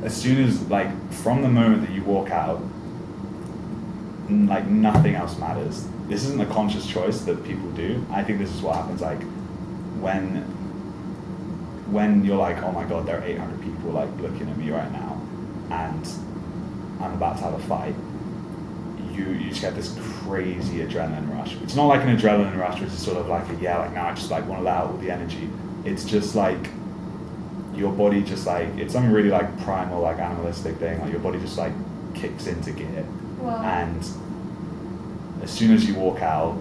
as soon as like from the moment that you walk out, like nothing else matters. This isn't a conscious choice that people do. I think this is what happens like when you're like, oh my god, there are 800 people like looking at me right now, and I'm about to have a fight. You just get this crazy adrenaline rush. It's not like an adrenaline rush, which is sort of like now I just like want to let out all the energy. It's just like your body just like, it's something really like primal, like animalistic thing. Like your body just like kicks into gear. Wow. And as soon as you walk out,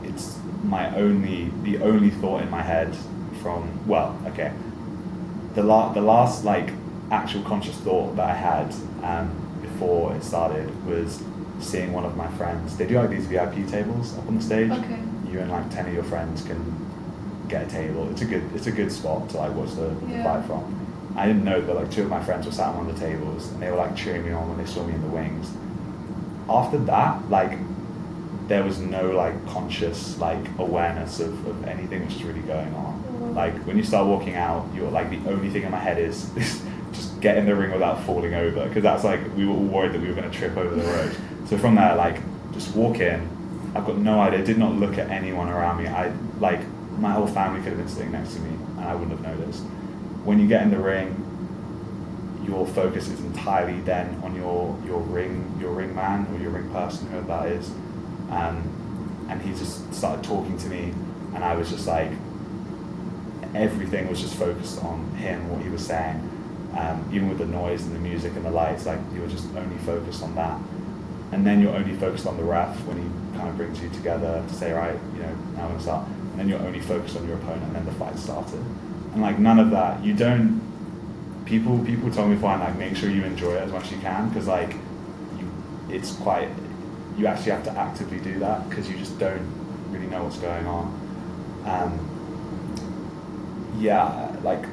it's the only thought in my head the last like actual conscious thought that I had before it started was seeing one of my friends. They do like these VIP tables up on the stage. Okay. You and like 10 of your friends can get a table. It's a good spot to like watch the fight from. I didn't know, but like 2 of my friends were sat on one of the tables and they were like cheering me on when they saw me in the wings. After that, like there was no like conscious like awareness of anything which is really going on. Mm-hmm. Like when you start walking out, you're like, the only thing in my head is just get in the ring without falling over, because that's like, we were all worried that we were going to trip over the road. So from there, like just walk in. I've got no idea, did not look at anyone around me. I like, my whole family could have been sitting next to me and I wouldn't have noticed. When you get in the ring, your focus is entirely then on your ring man or your ring person, whoever that is. And he just started talking to me, and I was just like, everything was just focused on him, what he was saying. Even with the noise and the music and the lights, like you were just only focused on that. And then you're only focused on the ref when he kind of brings you together to say, right, you know, now we're gonna start. And then you're only focused on your opponent, and then the fight started. And like none of that, you don't, people told me before, like make sure you enjoy it as much as you can, because like it's quite, you actually have to actively do that because you just don't really know what's going on. Yeah, like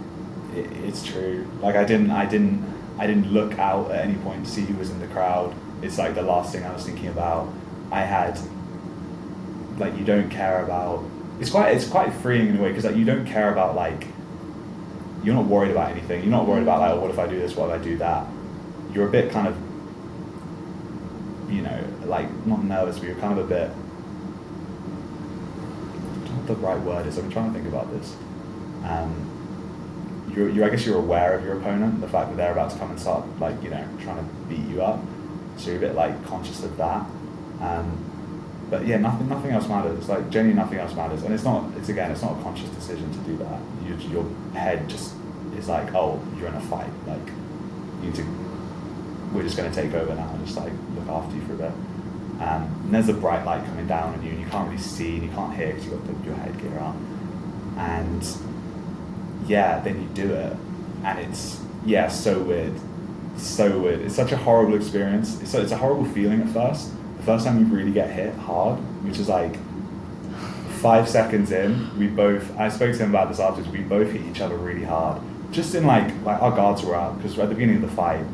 it's true. Like I didn't look out at any point to see who was in the crowd. It's like the last thing I was thinking about. I had, like, you don't care about, it's quite freeing in a way, because like you don't care about, like, you're not worried about anything. You're not worried about like, oh, what if I do this, what if I do that. You're a bit kind of, you know, like not nervous, but you're kind of a bit, I don't know what the right word is. I've been trying to think about this. I guess you're aware of your opponent, the fact that they're about to come and start, like, you know, trying to beat you up. So you're a bit like conscious of that. But yeah, nothing else matters. Like genuinely nothing else matters. And it's not a conscious decision to do that. Your head just is like, oh, you're in a fight. Like we're just going to take over now and just like look after you for a bit. And there's a bright light coming down on you, and you can't really see and you can't hear because you've got your headgear on. And yeah, then you do it, and it's so weird. So weird. It's such a horrible experience. It's a horrible feeling at first. The first time you really get hit hard, which is like 5 seconds in, I spoke to him about this afterwards, we both hit each other really hard. Just in like our guards were out, because at the beginning of the fight,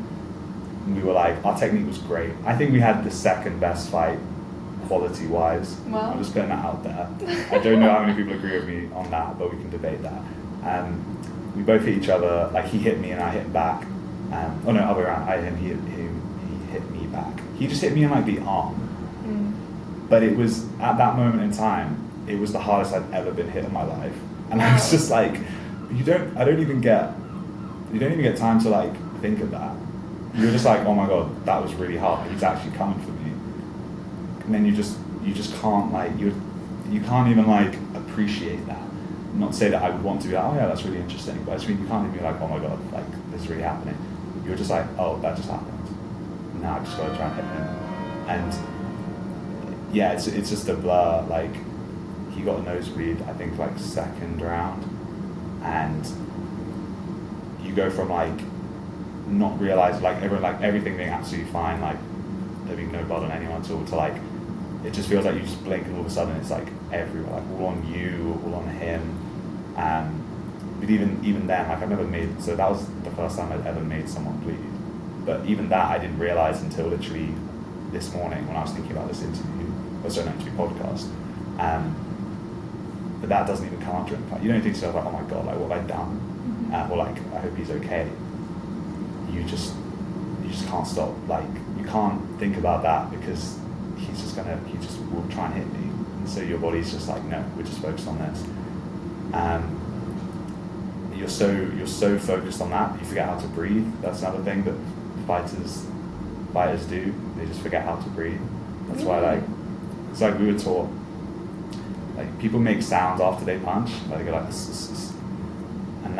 we were like, our technique was great. I think we had the second best fight quality wise. Wow. I'm just putting that out there. I don't know how many people agree with me on that, but we can debate that. We both hit each other, like he hit me and I hit him back. Oh no, other way around. I hit him, he hit me back. He just hit me in like the arm. But it was, at that moment in time, it was the hardest I'd ever been hit in my life. And I was just like, you don't even get time to like think of that. You're just like, oh my god, that was really hard. He's actually coming for me. And then you just can't like, you can't even like appreciate that. Not to say that I would want to be like, oh yeah, that's really interesting, but I just mean you can't even be like, oh my god, like this is really happening. You're just like, oh, that just happened. Now I just gotta try and hit him. And yeah, it's just a blur. Like he got a nosebleed, I think like second round, and you go from like not realize like everything being absolutely fine, like there being no blood on anyone at all, to like it just feels like you just blink and all of a sudden it's like everywhere, like all on you, all on him. But even then, like I've never made, so that was the first time I'd ever made someone bleed. But even that I didn't realize until literally this morning when I was thinking about this interview, podcast. But that doesn't even come up during the fight. You don't think to yourself like, oh my god, like what have I done? Or like, I hope he's okay. You just can't stop. Like you can't think about that because he just will try and hit me. And so your body's just like, no, we're just focused on this. You're so focused on that, you forget how to breathe. That's another thing that fighters do. They just forget how to breathe. That's why like, it's like we were taught, like people make sounds after they punch, like they go like, and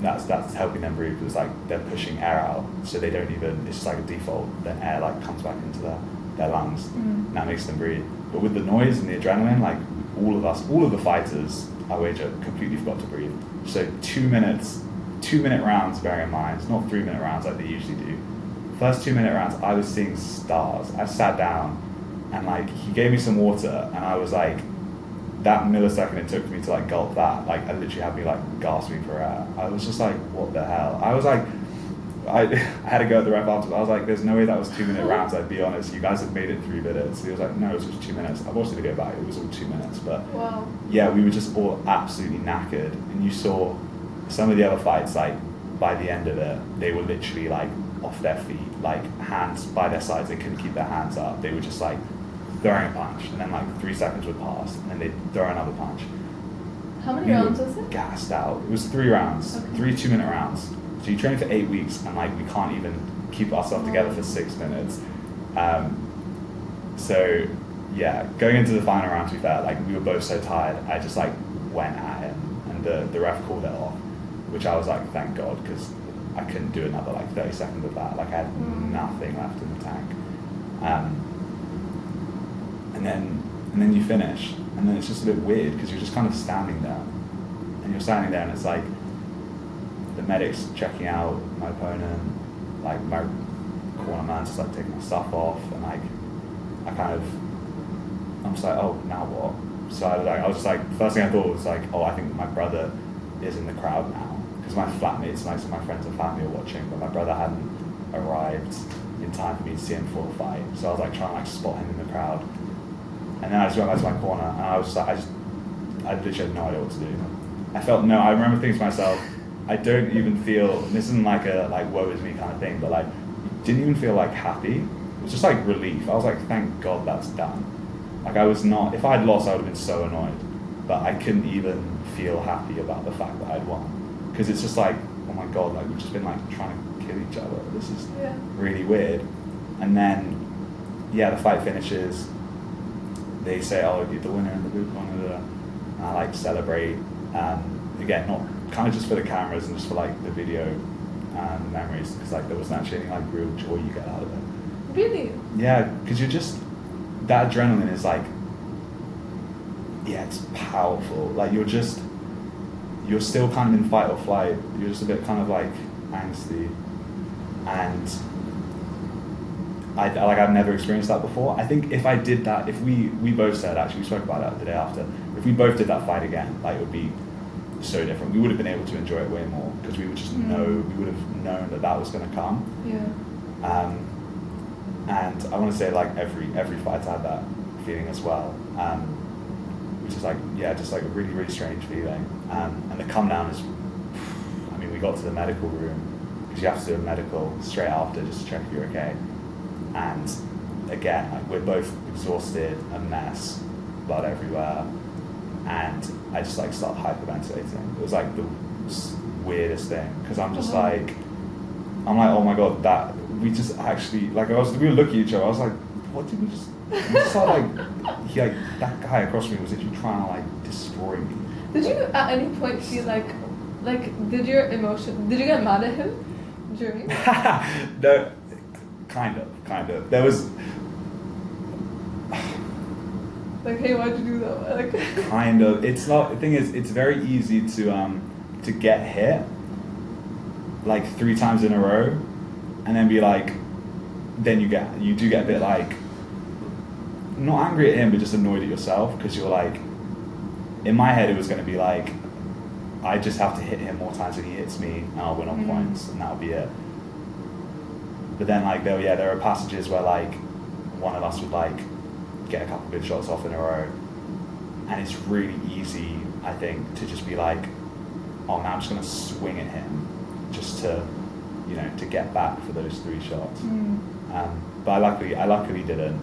that's helping them breathe, because like they're pushing air out, so they don't even, it's just like a default, the air like comes back into their lungs, and that makes them breathe. But with the noise and the adrenaline, like all of the fighters, I wager, completely forgot to breathe. So 2 minute rounds, bearing in mind, not 3 minute rounds like they usually do. First 2 minute rounds, I was seeing stars. I sat down and like he gave me some water, and I was like, that millisecond it took me to like gulp that, like I literally had me like gasping for air. I was just like, what the hell? I was like, I had to go at the ref afterwards. I was like, there's no way that was 2 minute rounds, I'd be honest. You guys have made it 3 minutes. He was like, no, it was just 2 minutes. I watched the video back, it was all 2 minutes. But wow. Yeah, we were just all absolutely knackered. And you saw some of the other fights, like by the end of it, they were literally like off their feet, like hands by their sides. They couldn't keep their hands up. They were just like throwing a punch, and then like 3 seconds would pass, and then they'd throw another punch. How many rounds was it? Gassed out. It was 3 rounds, okay. 3 2 minute rounds. So you train for 8 weeks, and like we can't even keep ourselves together for 6 minutes. So yeah, going into the final round, to be fair, like we were both so tired, I just like went at him, and the ref called it off. which I was like, thank God, because I couldn't do another like 30 seconds of that. Like I had nothing left in the tank. And then you finish, and then it's just a bit weird because you're just kind of standing there, and it's like the medic's checking out my opponent, like my corner man's just like taking my stuff off, and like I'm just like, oh, now what? So I was just like, first thing I thought was like, oh, I think my brother is in the crowd now, because my flatmates, most of my friends and family are watching, but my brother hadn't arrived in time for me to see him full fight. So I was like trying to like spot him in the crowd, and then I just went back to my corner, and I was just like, I literally had no idea what to do. I remember thinking to myself, I don't even feel, and this isn't like a like woe is me kind of thing, but like didn't even feel like happy. It was just like relief. I was like, thank God that's done. Like I was not, if I had lost, I would have been so annoyed, but I couldn't even feel happy about the fact that I'd won, because it's just like, oh my God, like we've just been like trying to kill each other. This is really weird. And then the fight finishes. They say, oh, you're the winner in the blue corner, and I like celebrate. Again, not kind of just for the cameras and just for like the video memories, because like there wasn't actually any like real joy you get out of it. Really? Yeah, because you're just, that adrenaline is like, it's powerful. Like you're still kind of in fight or flight. You're just a bit kind of like angsty, and I've never experienced that before. I think if I did that, if we both said, actually we spoke about that the day after, if we both did that fight again, like it would be so different. We would have been able to enjoy it way more, because we would just we would have known that was going to come. Yeah. And I want to say like every fight I had that feeling as well, which is like just like a really, really strange feeling. And the come down is, I mean, we got to the medical room, because you have to do a medical straight after just to check if you're okay. And again, like we're both exhausted, a mess, blood everywhere, and I just like started hyperventilating. It was like the weirdest thing, because I'm just like, oh my God, that we just actually like we were looking at each other. I was like, what did we just? We just saw like that guy across from me was literally trying to like destroy me. Did you at any point feel like did you get mad at him during? No, kind of. There was. Like, hey, why'd you do that? Like, kind of. It's not. The thing is, it's very easy to get hit like 3 times in a row, and then be like, then you do get a bit like, not angry at him, but just annoyed at yourself, because you're like, in my head it was going to be like, I just have to hit him more times than he hits me, and I'll win on points, and that'll be it. But then like there are passages where like one of us would like get a couple good shots off in a row, and it's really easy, I think, to just be like, oh man, I'm just gonna swing at him just to get back for those 3 shots. But I luckily didn't.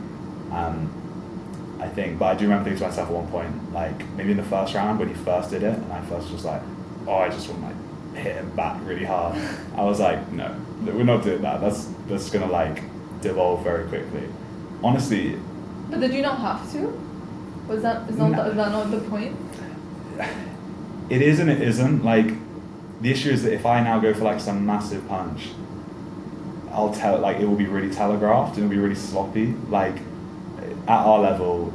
I think, but I do remember thinking to myself at one point, like maybe in the first round when he first did it, and I first was like, oh, I just want to like hit him back really hard. I was like, no, we're not doing that. That's gonna like devolve very quickly. Honestly. But did you not have to? Is that not the point? It is and it isn't. Like, the issue is that if I now go for like some massive punch, I'll tell, like, it will be really telegraphed and it'll be really sloppy. Like, at our level,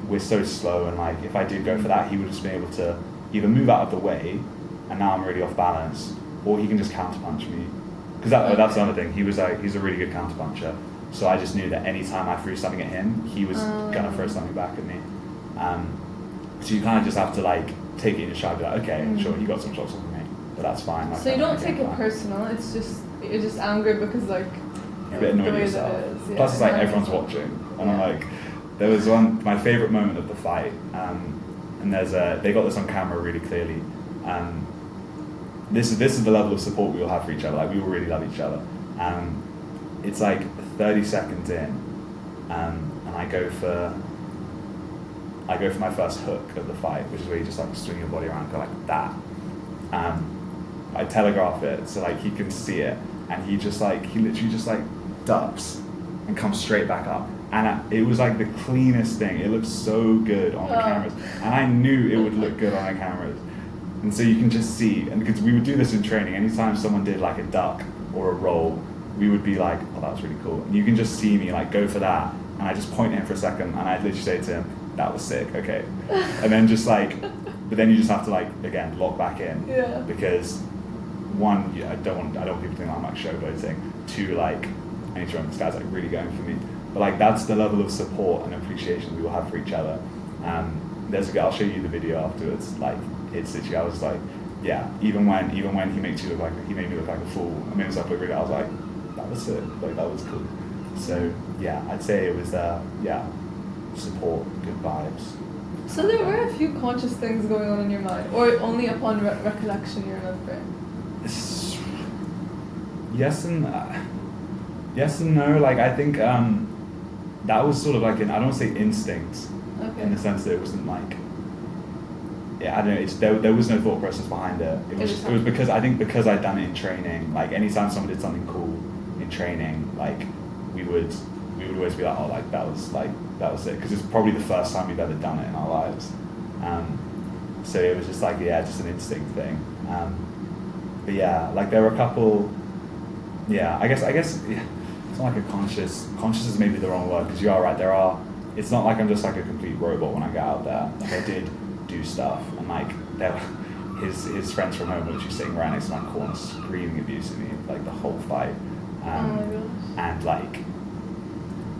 we're so slow, and like if I did go for that, he would just be able to either move out of the way, and now I'm really off balance, or he can just counter punch me. Because that's another thing. He's a really good counter puncher. So I just knew that any time I threw something at him, he was gonna throw something back at me. So you kind of just have to like take it in your stride, be like, okay, sure, he got some shots off of me, but that's fine. Like, so you don't take it personal. It's just you're just angry because like you're a bit annoyed at yourself. Plus, it's like everyone's watching, and I'm like, there was my favorite moment of the fight, and they got this on camera really clearly. This is the level of support we all have for each other. Like, we all really love each other. It's like 30 seconds in, and I go for my first hook of the fight, which is where you just like swing your body around, go like that. I telegraph it so like he can see it, and he literally just like ducks and comes straight back up. And it was like the cleanest thing. It looked so good on the cameras, and I knew it would look good on the cameras. And so you can just see, and because we would do this in training, anytime someone did like a duck or a roll, we would be like, oh, that was really cool. And you can just see me like go for that, and I just point at him for a second, and I literally say to him, that was sick, okay. And then just like, but then you just have to like, again, lock back in. Yeah. Because one, I don't want people to think I'm like showboating. Two, like, I need to remember this guy's like really going for me. But like, that's the level of support and appreciation we will have for each other. There's a guy, I'll show you the video afterwards. Like, it's literally, I was like, yeah, even when he made me look like a fool, I mean, it was like, I was like, that was it, like, that was cool. So yeah, I'd say it was, support, good vibes. So there were a few conscious things going on in your mind, or only upon recollection you remember? Yes and no. Like, I think that was sort of like I don't want to say instinct, Okay. in the sense that it wasn't like, yeah, I don't know. There was no thought process behind it. It was because I'd done it in training. Like, anytime someone did something cool in training, like we would always be like, oh, like that was it, because it's probably the first time we've ever done it in our lives. So it was just like, yeah, just an instinct thing. But yeah, like there were a couple. Yeah, I guess yeah, it's not like a conscious is maybe the wrong word, because you are right. It's not like I'm just like a complete robot when I get out there. Like, I did do stuff, and like his friends from home were literally sitting right next to my corner screaming abuse at me like the whole fight. Oh my gosh. And like,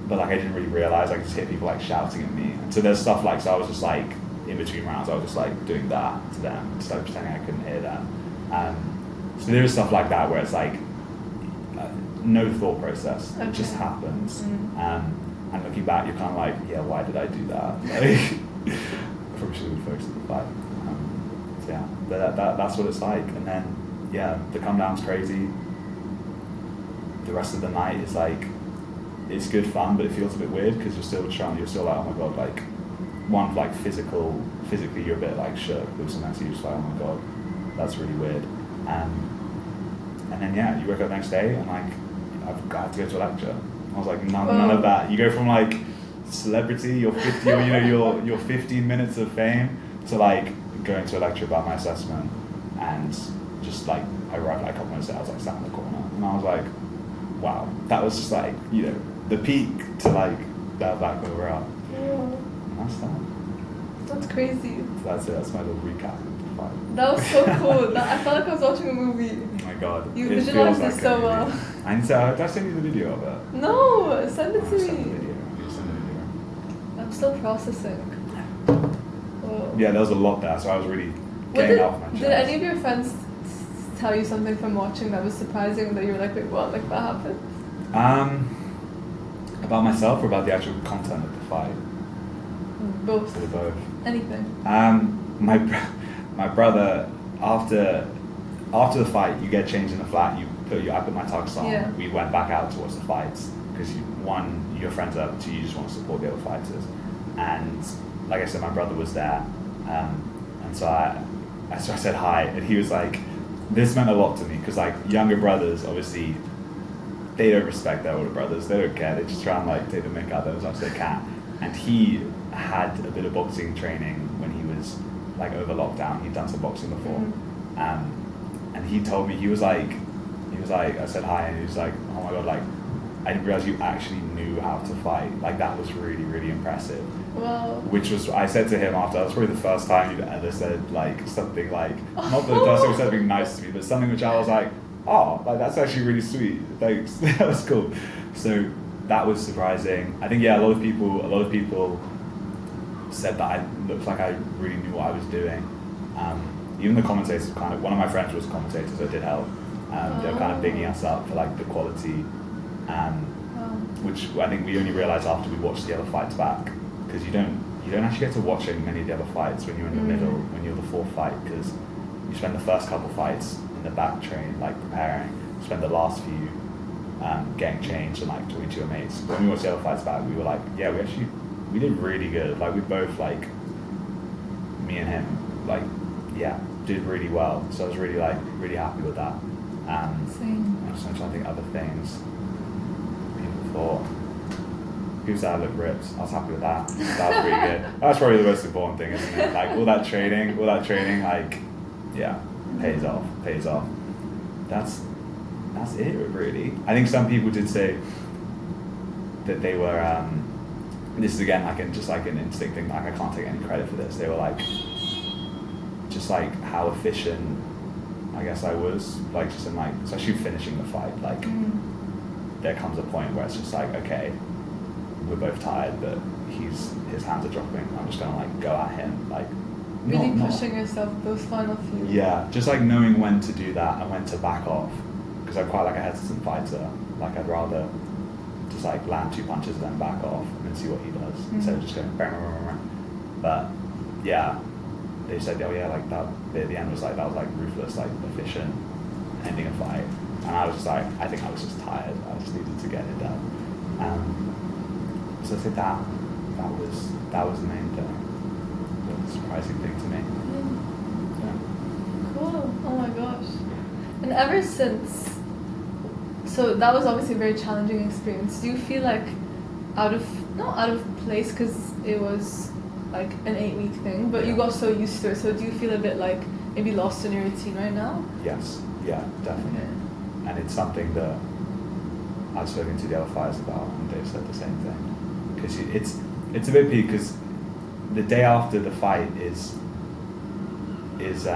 but like I didn't really realize I could just hear people like shouting at me. And so there's stuff like, so I was just like in between rounds, I was just like doing that to them, just like pretending I couldn't hear them. So there is stuff like that where it's like no thought process, Okay. it just happens. And looking back, you're kind of like, yeah, why did I do that? Like, I probably should have focused on the fight. So yeah, but that's what it's like. And then yeah, the come down's crazy. The rest of the night is like, it's good fun, but it feels a bit weird because you're still like, oh my god, like, one, like physically you're a bit like shook, but sometimes you're just like, oh my god, that's really weird. And then yeah, you wake up the next day and like, I've got to go to a lecture. I was like, none of that. You go from like celebrity, your 50, or your 15 minutes of fame, to like going to a lecture about my assessment, and just like I arrived like a couple minutes later, I was like sat in the corner, and I was like, wow, that was just like, you know, the peak to like that back where we're at. Yeah. And that's that. That's crazy. So that's it. That's my little recap of the fight. That was so cool. I felt like I was watching a movie. Oh my god. You It visualized feels it like so a movie. well. And did I send you the video of it? No, send it I'll to send the me. video. I'll send the video. I'm still processing. Whoa. Yeah, there was a lot there, so I was really getting off my chest. Did any of your friends tell you something from watching that was surprising, that you were like, wait, what? Like, what happened? About myself or about the actual content of the fight? Both. Or both? Anything. My brother, after the fight, you get changed in the flat. I put my tux on. Yeah. We went back out to watch the fights because one, your friends are, two, you just want to support the other fighters. And like I said, my brother was there, and so I said hi, and he was like, this meant a lot to me because like younger brothers, obviously, they don't respect their older brothers. They don't care. They just try and like take the mick out of them as much as they can. And he had a bit of boxing training when he was like over lockdown. He'd done some boxing before, and he told me, he was like, I said hi, and he was like, oh my god, like, I didn't realize you actually knew how to fight. Like, that was really, really impressive. Wow. Which was, I said to him after, that was probably the first time you'd ever said like something like, not the first time you said something nice to me, but something which I was like, oh, like that's actually really sweet. Thanks. That was cool. So that was surprising. I think yeah, a lot of people said that I looked like I really knew what I was doing. Even the commentators one of my friends was a commentator, so it did help. They were kind of bigging us up for like the quality, which I think we only realised after we watched the other fights back, because you don't actually get to watch many of the other fights when you're in the middle, when you're the fourth fight, because you spend the first couple fights in the back train, like preparing, spend the last few getting changed and like talking to your mates. When we watched the other fights back, we were like, yeah, we did really good. Like we both, like me and him, like yeah, did really well. So I was really happy with that. Same. I'm just trying to think of other things people thought. People said I looked ripped. I was happy with that. That was pretty good. That's probably the most important thing, isn't it? Like all that training, like yeah, pays off. That's it really. I think some people did say that they were, this is again like an instinct thing, like I can't take any credit for this. They were like, just like how efficient I guess I was, like just in like, especially finishing the fight, like there comes a point where it's just like, okay, we're both tired, but his hands are dropping, I'm just gonna like go at him, like really pushing yourself those final few. Yeah, just like knowing when to do that and when to back off, because I'm quite like a hesitant fighter. Like I'd rather just like land 2 punches and then back off and then see what he does instead of just going bang, bang, bang, bang. But yeah, they said, oh yeah, like that bit at the end was like, that was like ruthless, like efficient ending a fight. And I was just like, I think I was just tired. I just needed to get it done. So I think that was the main thing. The surprising thing to me. Yeah. Cool. Oh my gosh. And ever since, so that was obviously a very challenging experience. Do you feel like not out of place because it was like an 8-week thing, but you got so used to it. So do you feel a bit like maybe lost in your routine right now? Yes. Yeah, definitely. Okay. And it's something that I've spoken to the other fighters about, and they've said the same thing. Because it's a bit peak because the day after the fight is it's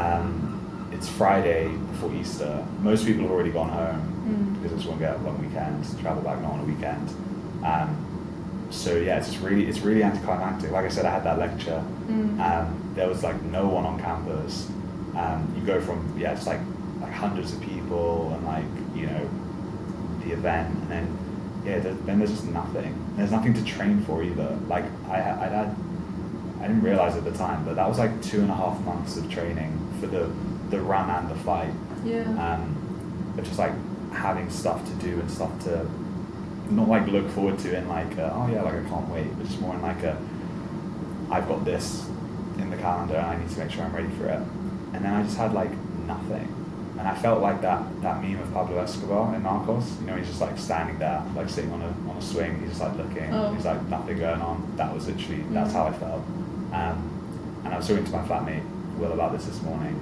Friday before Easter. Most people have already gone home because it's one weekend, travel back not on a weekend. So yeah, it's really anticlimactic. Like I said, I had that lecture. There was like no one on campus. You go from just like hundreds of people and like, you know, the event, and then then there's just nothing. There's nothing to train for either. Like I didn't realize at the time, but that was like 2.5 months of training for the run and the fight. Yeah. But just like having stuff to do and stuff to not like look forward to in like oh yeah, like I can't wait, but just more in like I've got this in the calendar and I need to make sure I'm ready for it. And then I just had like nothing. And I felt like that meme of Pablo Escobar in Narcos, you know, he's just like standing there, like sitting on a swing, he's just like looking, he's like nothing going on. That was literally, that's how I felt. And I was talking to my flatmate, Will, about this morning,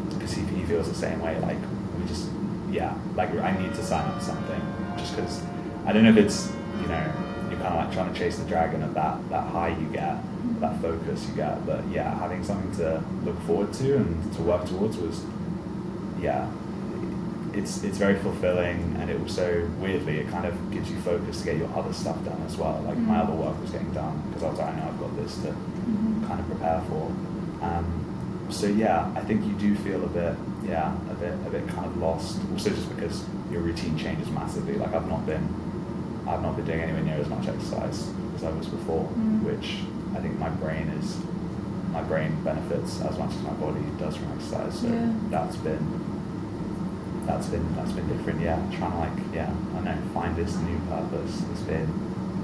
because he feels the same way, like we just, like I need to sign up for something, just because, I don't know if it's, you know, you're kind of like trying to chase the dragon of that high you get, that focus you get, but yeah, having something to look forward to and to work towards was, it's very fulfilling, and it also, weirdly, it kind of gives you focus to get your other stuff done as well. Like my other work was getting done because I was like, I know I've got this to kind of prepare for. So yeah, I think you do feel a bit kind of lost. Also, just because your routine changes massively. Like I've not been doing anywhere near as much exercise as I was before, which I think my brain benefits as much as my body does from exercise. So that's been different. Yeah, trying to like I don't know, find this new purpose has been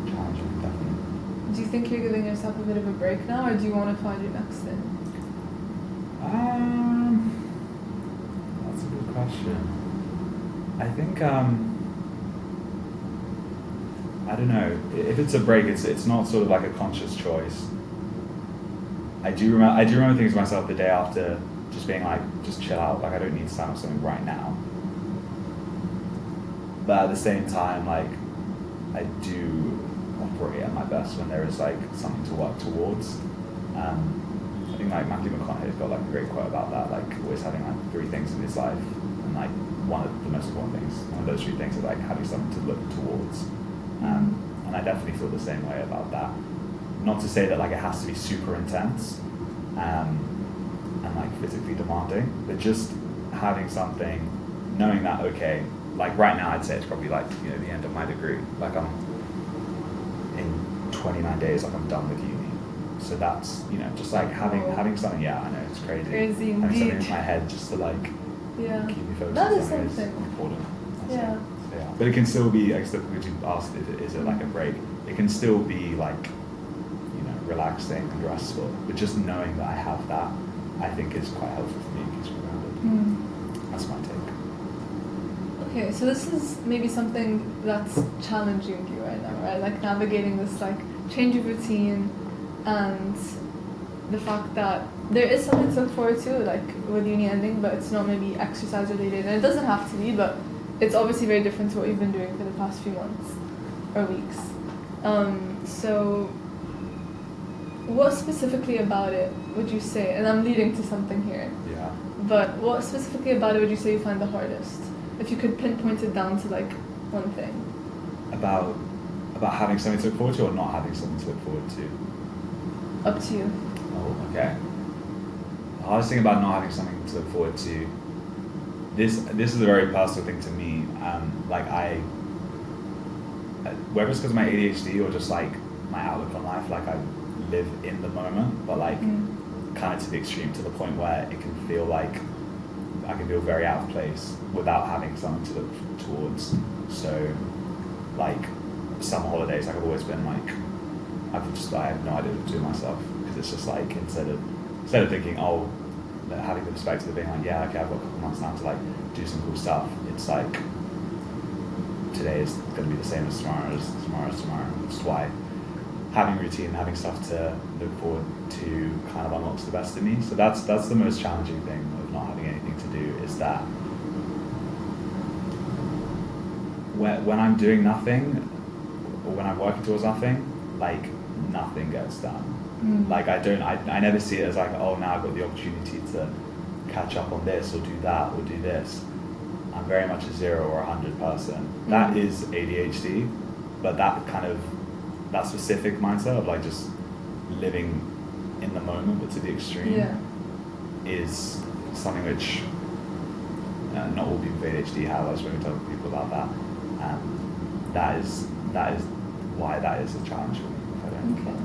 challenging, definitely. Do you think you're giving yourself a bit of a break now, or do you want to find your next thing? That's a good question. I think I don't know, if it's a break, it's not sort of like a conscious choice. I do remember things to myself the day after, just being like, just chill out, like I don't need to sign up something right now. But at the same time, like I do operate at my best when there is like something to work towards. I think like Matthew McConaughey's got like a great quote about that, like always having like 3 things in his life, and like one of the most important things, one of those 3 things is like having something to look towards. And I definitely feel the same way about that. Not to say that like it has to be super intense and like physically demanding, but just having something, knowing that, okay, like right now I'd say it's probably like, you know, the end of my degree. Like I'm in 29 days, like I'm done with uni. So that's, you know, just like having something, I know it's crazy. Crazy having indeed. something in my head just to like keep me focused. That on is something. important. Yeah. So, yeah. But it can still be, I guess, because you asked if it is like a break, it can still be like, you know, relaxing and restful. But just knowing that I have that, I think is quite helpful for me, keeps me grounded. That's my take. Okay, so this is maybe something that's challenging you right now, right? Like navigating this like change of routine and the fact that there is something to look forward to, like with uni ending, but it's not maybe exercise related, and it doesn't have to be, but it's obviously very different to what you've been doing for the past few months or weeks. So what specifically about it would you say, and I'm leading to something here, Yeah. but what specifically about it would you say you find the hardest? If you could pinpoint it down to like one thing. About having something to look forward to or not having something to look forward to? Up to you. Oh, okay. The hardest thing about not having something to look forward to, this is a very personal thing to me. Like whether it's because of my ADHD or just like my outlook on life, like I live in the moment, but like kind of to the extreme, to the point where it can feel like I can feel very out of place without having something to look towards. So like summer holidays, like I've always been like, I have no idea what to do with myself, because it's just like instead of thinking, oh, having the perspective of being like, yeah, okay, I've got a couple months now to like do some cool stuff, it's like today is going to be the same as tomorrow, which is why having routine, having stuff to look forward to kind of unlocks the best in me. So that's the most challenging thing of not having anything to do, is that when I'm doing nothing, or when I'm working towards nothing, like nothing gets done. Like I never see it as like, oh, now I've got the opportunity to catch up on this or do that or do this. I'm very much a 0 or 100 person. That is ADHD, but that specific mindset of like just living in the moment but to the extreme is something which not all people with ADHD have. I was going to talk to people about that. That is why that is a challenge for me. Okay.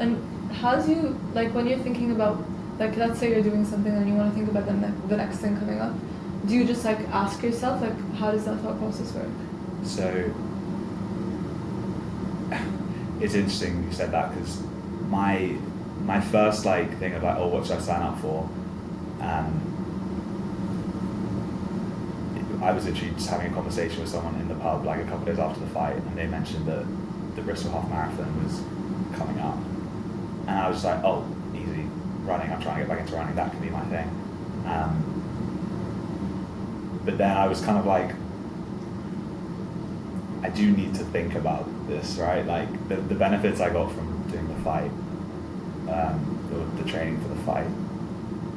And how do you, like when you're thinking about, like let's say you're doing something and you want to think about the next thing coming up, do you just like ask yourself, like how does that thought process work? So it's interesting you said that, because my first like thing of like, oh, what should I sign up for? I was literally just having a conversation with someone in the pub like a couple of days after the fight, and they mentioned that the Bristol Half Marathon was coming up, and I was like, oh, easy, running, I'm trying to get back into running, that can be my thing. But then I was kind of like, I do need to think about this, right? Like the benefits I got from doing the fight, the training for the fight,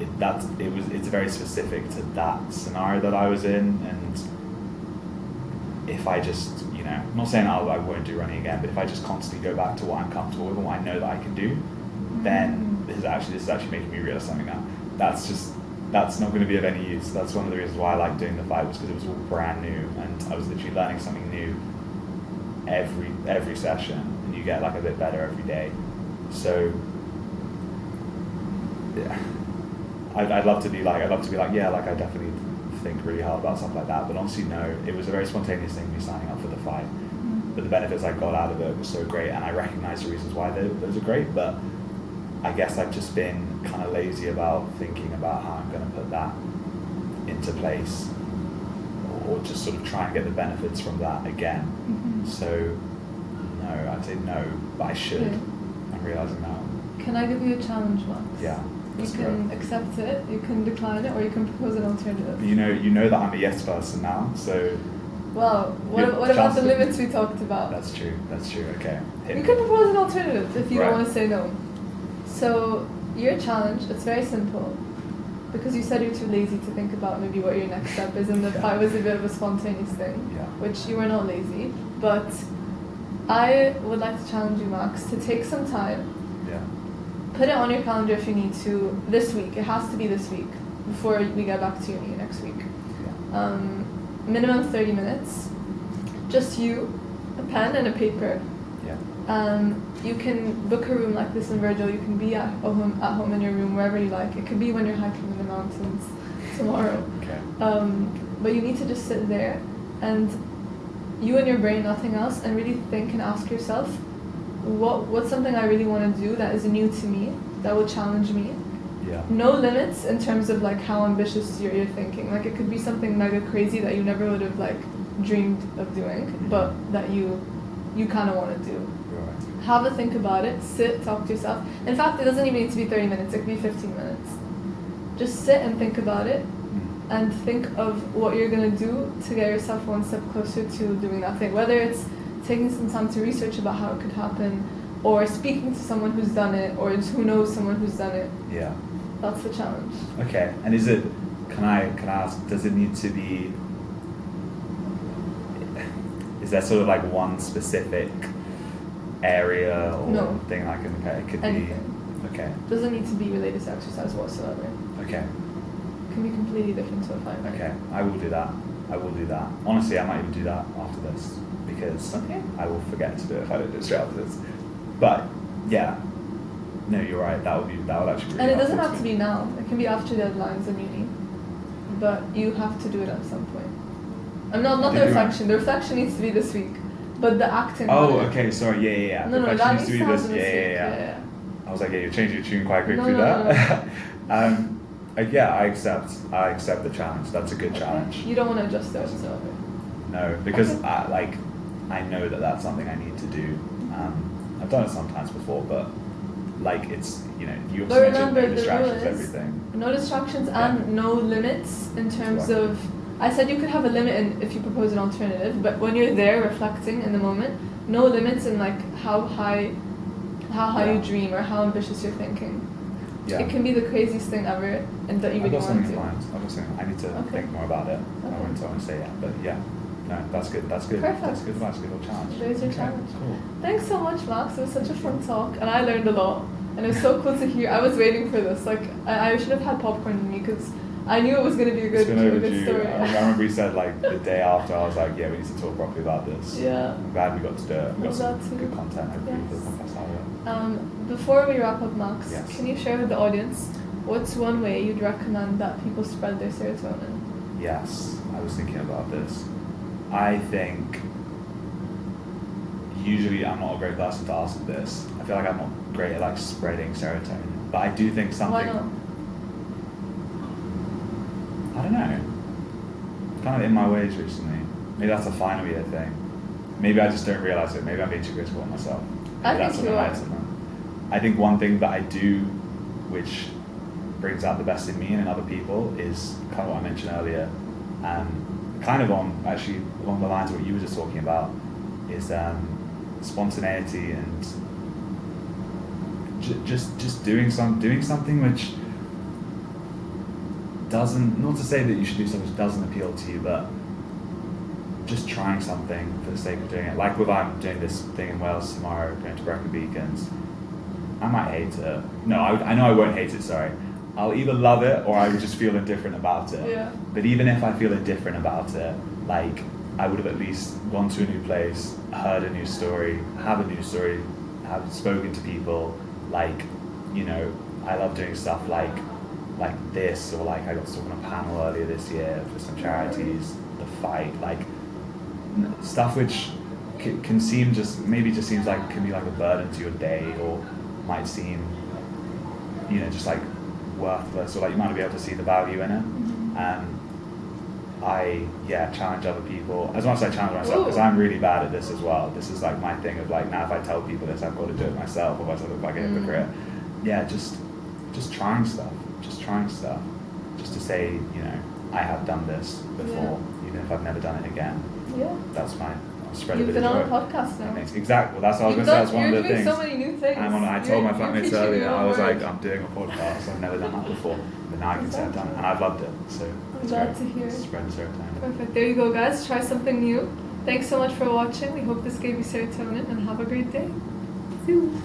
it's very specific to that scenario that I was in, and if I just, I'm not saying I won't do running again, but if I just constantly go back to what I'm comfortable with and what I know that I can do, then this is actually making me realize something now. That's not going to be of any use. That's one of the reasons why I like doing the fight, was because it was all brand new, and I was literally learning something new every session, and you get like a bit better every day. So yeah, I'd love to be like, yeah, like I definitely think really hard about stuff like that, but honestly no, it was a very spontaneous thing, me signing up for the fight. But the benefits I got out of it were so great, and I recognize the reasons why those are great, but I guess I've just been kind of lazy about thinking about how I'm going to put that into place, or just sort of try and get the benefits from that again. So no, I'd say no, but I should. I'm realizing now. Can I give you a challenge, Max? Yeah. You can accept it, you can decline it, or you can propose an alternative. You know that I'm a yes person now, so. Well, what about the limits we talked about? That's true, okay. You can propose an alternative if you Right. don't want to say no. So, your challenge, it's very simple. Because you said you're too lazy to think about maybe what your next step is, and the fight was a bit of a spontaneous thing, which you were not lazy. But I would like to challenge you, Max, to take some time. Put it on your calendar if you need to this week. It has to be this week before we get back to uni next week. Minimum 30 minutes. Just you, a pen and a paper. You can book a room like this in Virgil. You can be at home in your room, wherever you like. It could be when you're hiking in the mountains tomorrow. But you need to just sit there, and you and your brain, nothing else, and really think and ask yourself, what's something I really want to do that is new to me, that will challenge me. No limits in terms of like how ambitious you're thinking. Like it could be something mega crazy that you never would have like dreamed of doing, but that you you kind of want to do. Right. Have a think about it, sit, talk to yourself. In fact, it doesn't even need to be 30 minutes, it could be 15 minutes. Just sit and think about it, and think of what you're going to do to get yourself one step closer to doing that thing. Whether it's taking some time to research about how it could happen, or speaking to someone who's done it, or who knows someone who's done it. Yeah. That's the challenge. Okay, and is it, can I ask, does it need to be, is there sort of like one specific area or thing I can, okay, it could anything. be, okay. Doesn't need to be related to exercise whatsoever. Okay. Can be completely different to a fight. Okay, I will do that. I will do that. Honestly, I might even do that after this because I will forget to do it if I don't do it straight after this. But yeah, no, you're right. That would actually. Be really and it doesn't helpful have to be now. It can be after deadlines in uni, but you have to do it at some point. And not the reflection. The reflection needs to be this week, but the acting. Oh, okay. Sorry. Yeah. No, reflection that needs to be this. Yeah. I was like, yeah, you're changing your tune quite quickly No. Yeah, I accept the challenge. That's a good challenge. You don't want to adjust it whatsoever. No, because I know that that's something I need to do. I've done it sometimes before, but like it's, you know, you also mentioned no distractions, everything. No distractions and no limits in terms of. I said you could have a limit if you propose an alternative, but when you're there reflecting in the moment, no limits in like how high you dream or how ambitious you're thinking. Yeah. It can be the craziest thing ever, and that you really want to. I've got something. I need to think more about it. Okay. I won't say yet, but yeah. No, that's good. Perfect. That's good advice. Good little challenge. There's your challenge. Cool. Thanks so much, Max. It was such a fun talk, and I learned a lot. And it was so cool to hear. I was waiting for this. Like, I should have had popcorn in me because I knew it was going to be a good story. I remember you said like the day after, I was like, yeah, we need to talk properly about this. Yeah. I'm glad we got to do it. We got some good content hopefully for the podcast out of it. Before we wrap up, Max, Yes. can you share with the audience what's one way you'd recommend that people spread their serotonin? Yes, I was thinking about this. I think usually I'm not a great person to ask this. I feel like I'm not great at like spreading serotonin, but I do think something. Why not? I don't know. Kind of in my ways recently. Maybe that's a final year thing. Maybe I just don't realize it. Maybe I'm being too critical of myself. Maybe I think you are. I think one thing that I do, which brings out the best in me and in other people, is kind of what I mentioned earlier. Kind of on actually along the lines of what you were just talking about, is spontaneity and just doing something which doesn't, not to say that you should do something which doesn't appeal to you, but just trying something for the sake of doing it. Like with I'm doing this thing in Wales tomorrow, going to Brecon Beacons. I might hate it. No, I know I won't hate it, sorry. I'll either love it or I would just feel indifferent about it. Yeah. But even if I feel indifferent about it, like I would have at least gone to a new place, heard a new story, have spoken to people, like, you know, I love doing stuff like this, or like I got to talk on a panel earlier this year for some charities, the fight, like stuff which can seem seems like can be like a burden to your day, or might seem, you know, just like worthless, or like you might not be able to see the value in it. I challenge other people as much as I challenge myself, because I'm really bad at this as well. This is like my thing of like, now if I tell people this, I've got to do it myself, otherwise I look like a hypocrite. Yeah, just trying stuff, just to say, you know, I have done this before, even if I've never done it again. Yeah, that's my spread. You've been on a podcast now. Exactly. Well, that's what I was going to say. That's one of the things. You're doing so many new things. I told my flatmates earlier, I was like, I'm doing a podcast. I've never done that before, but now I can say I've done it, and I've loved it. So I'm glad to hear. Spread serotonin. Perfect. There you go, guys. Try something new. Thanks so much for watching. We hope this gave you serotonin, and have a great day. See you.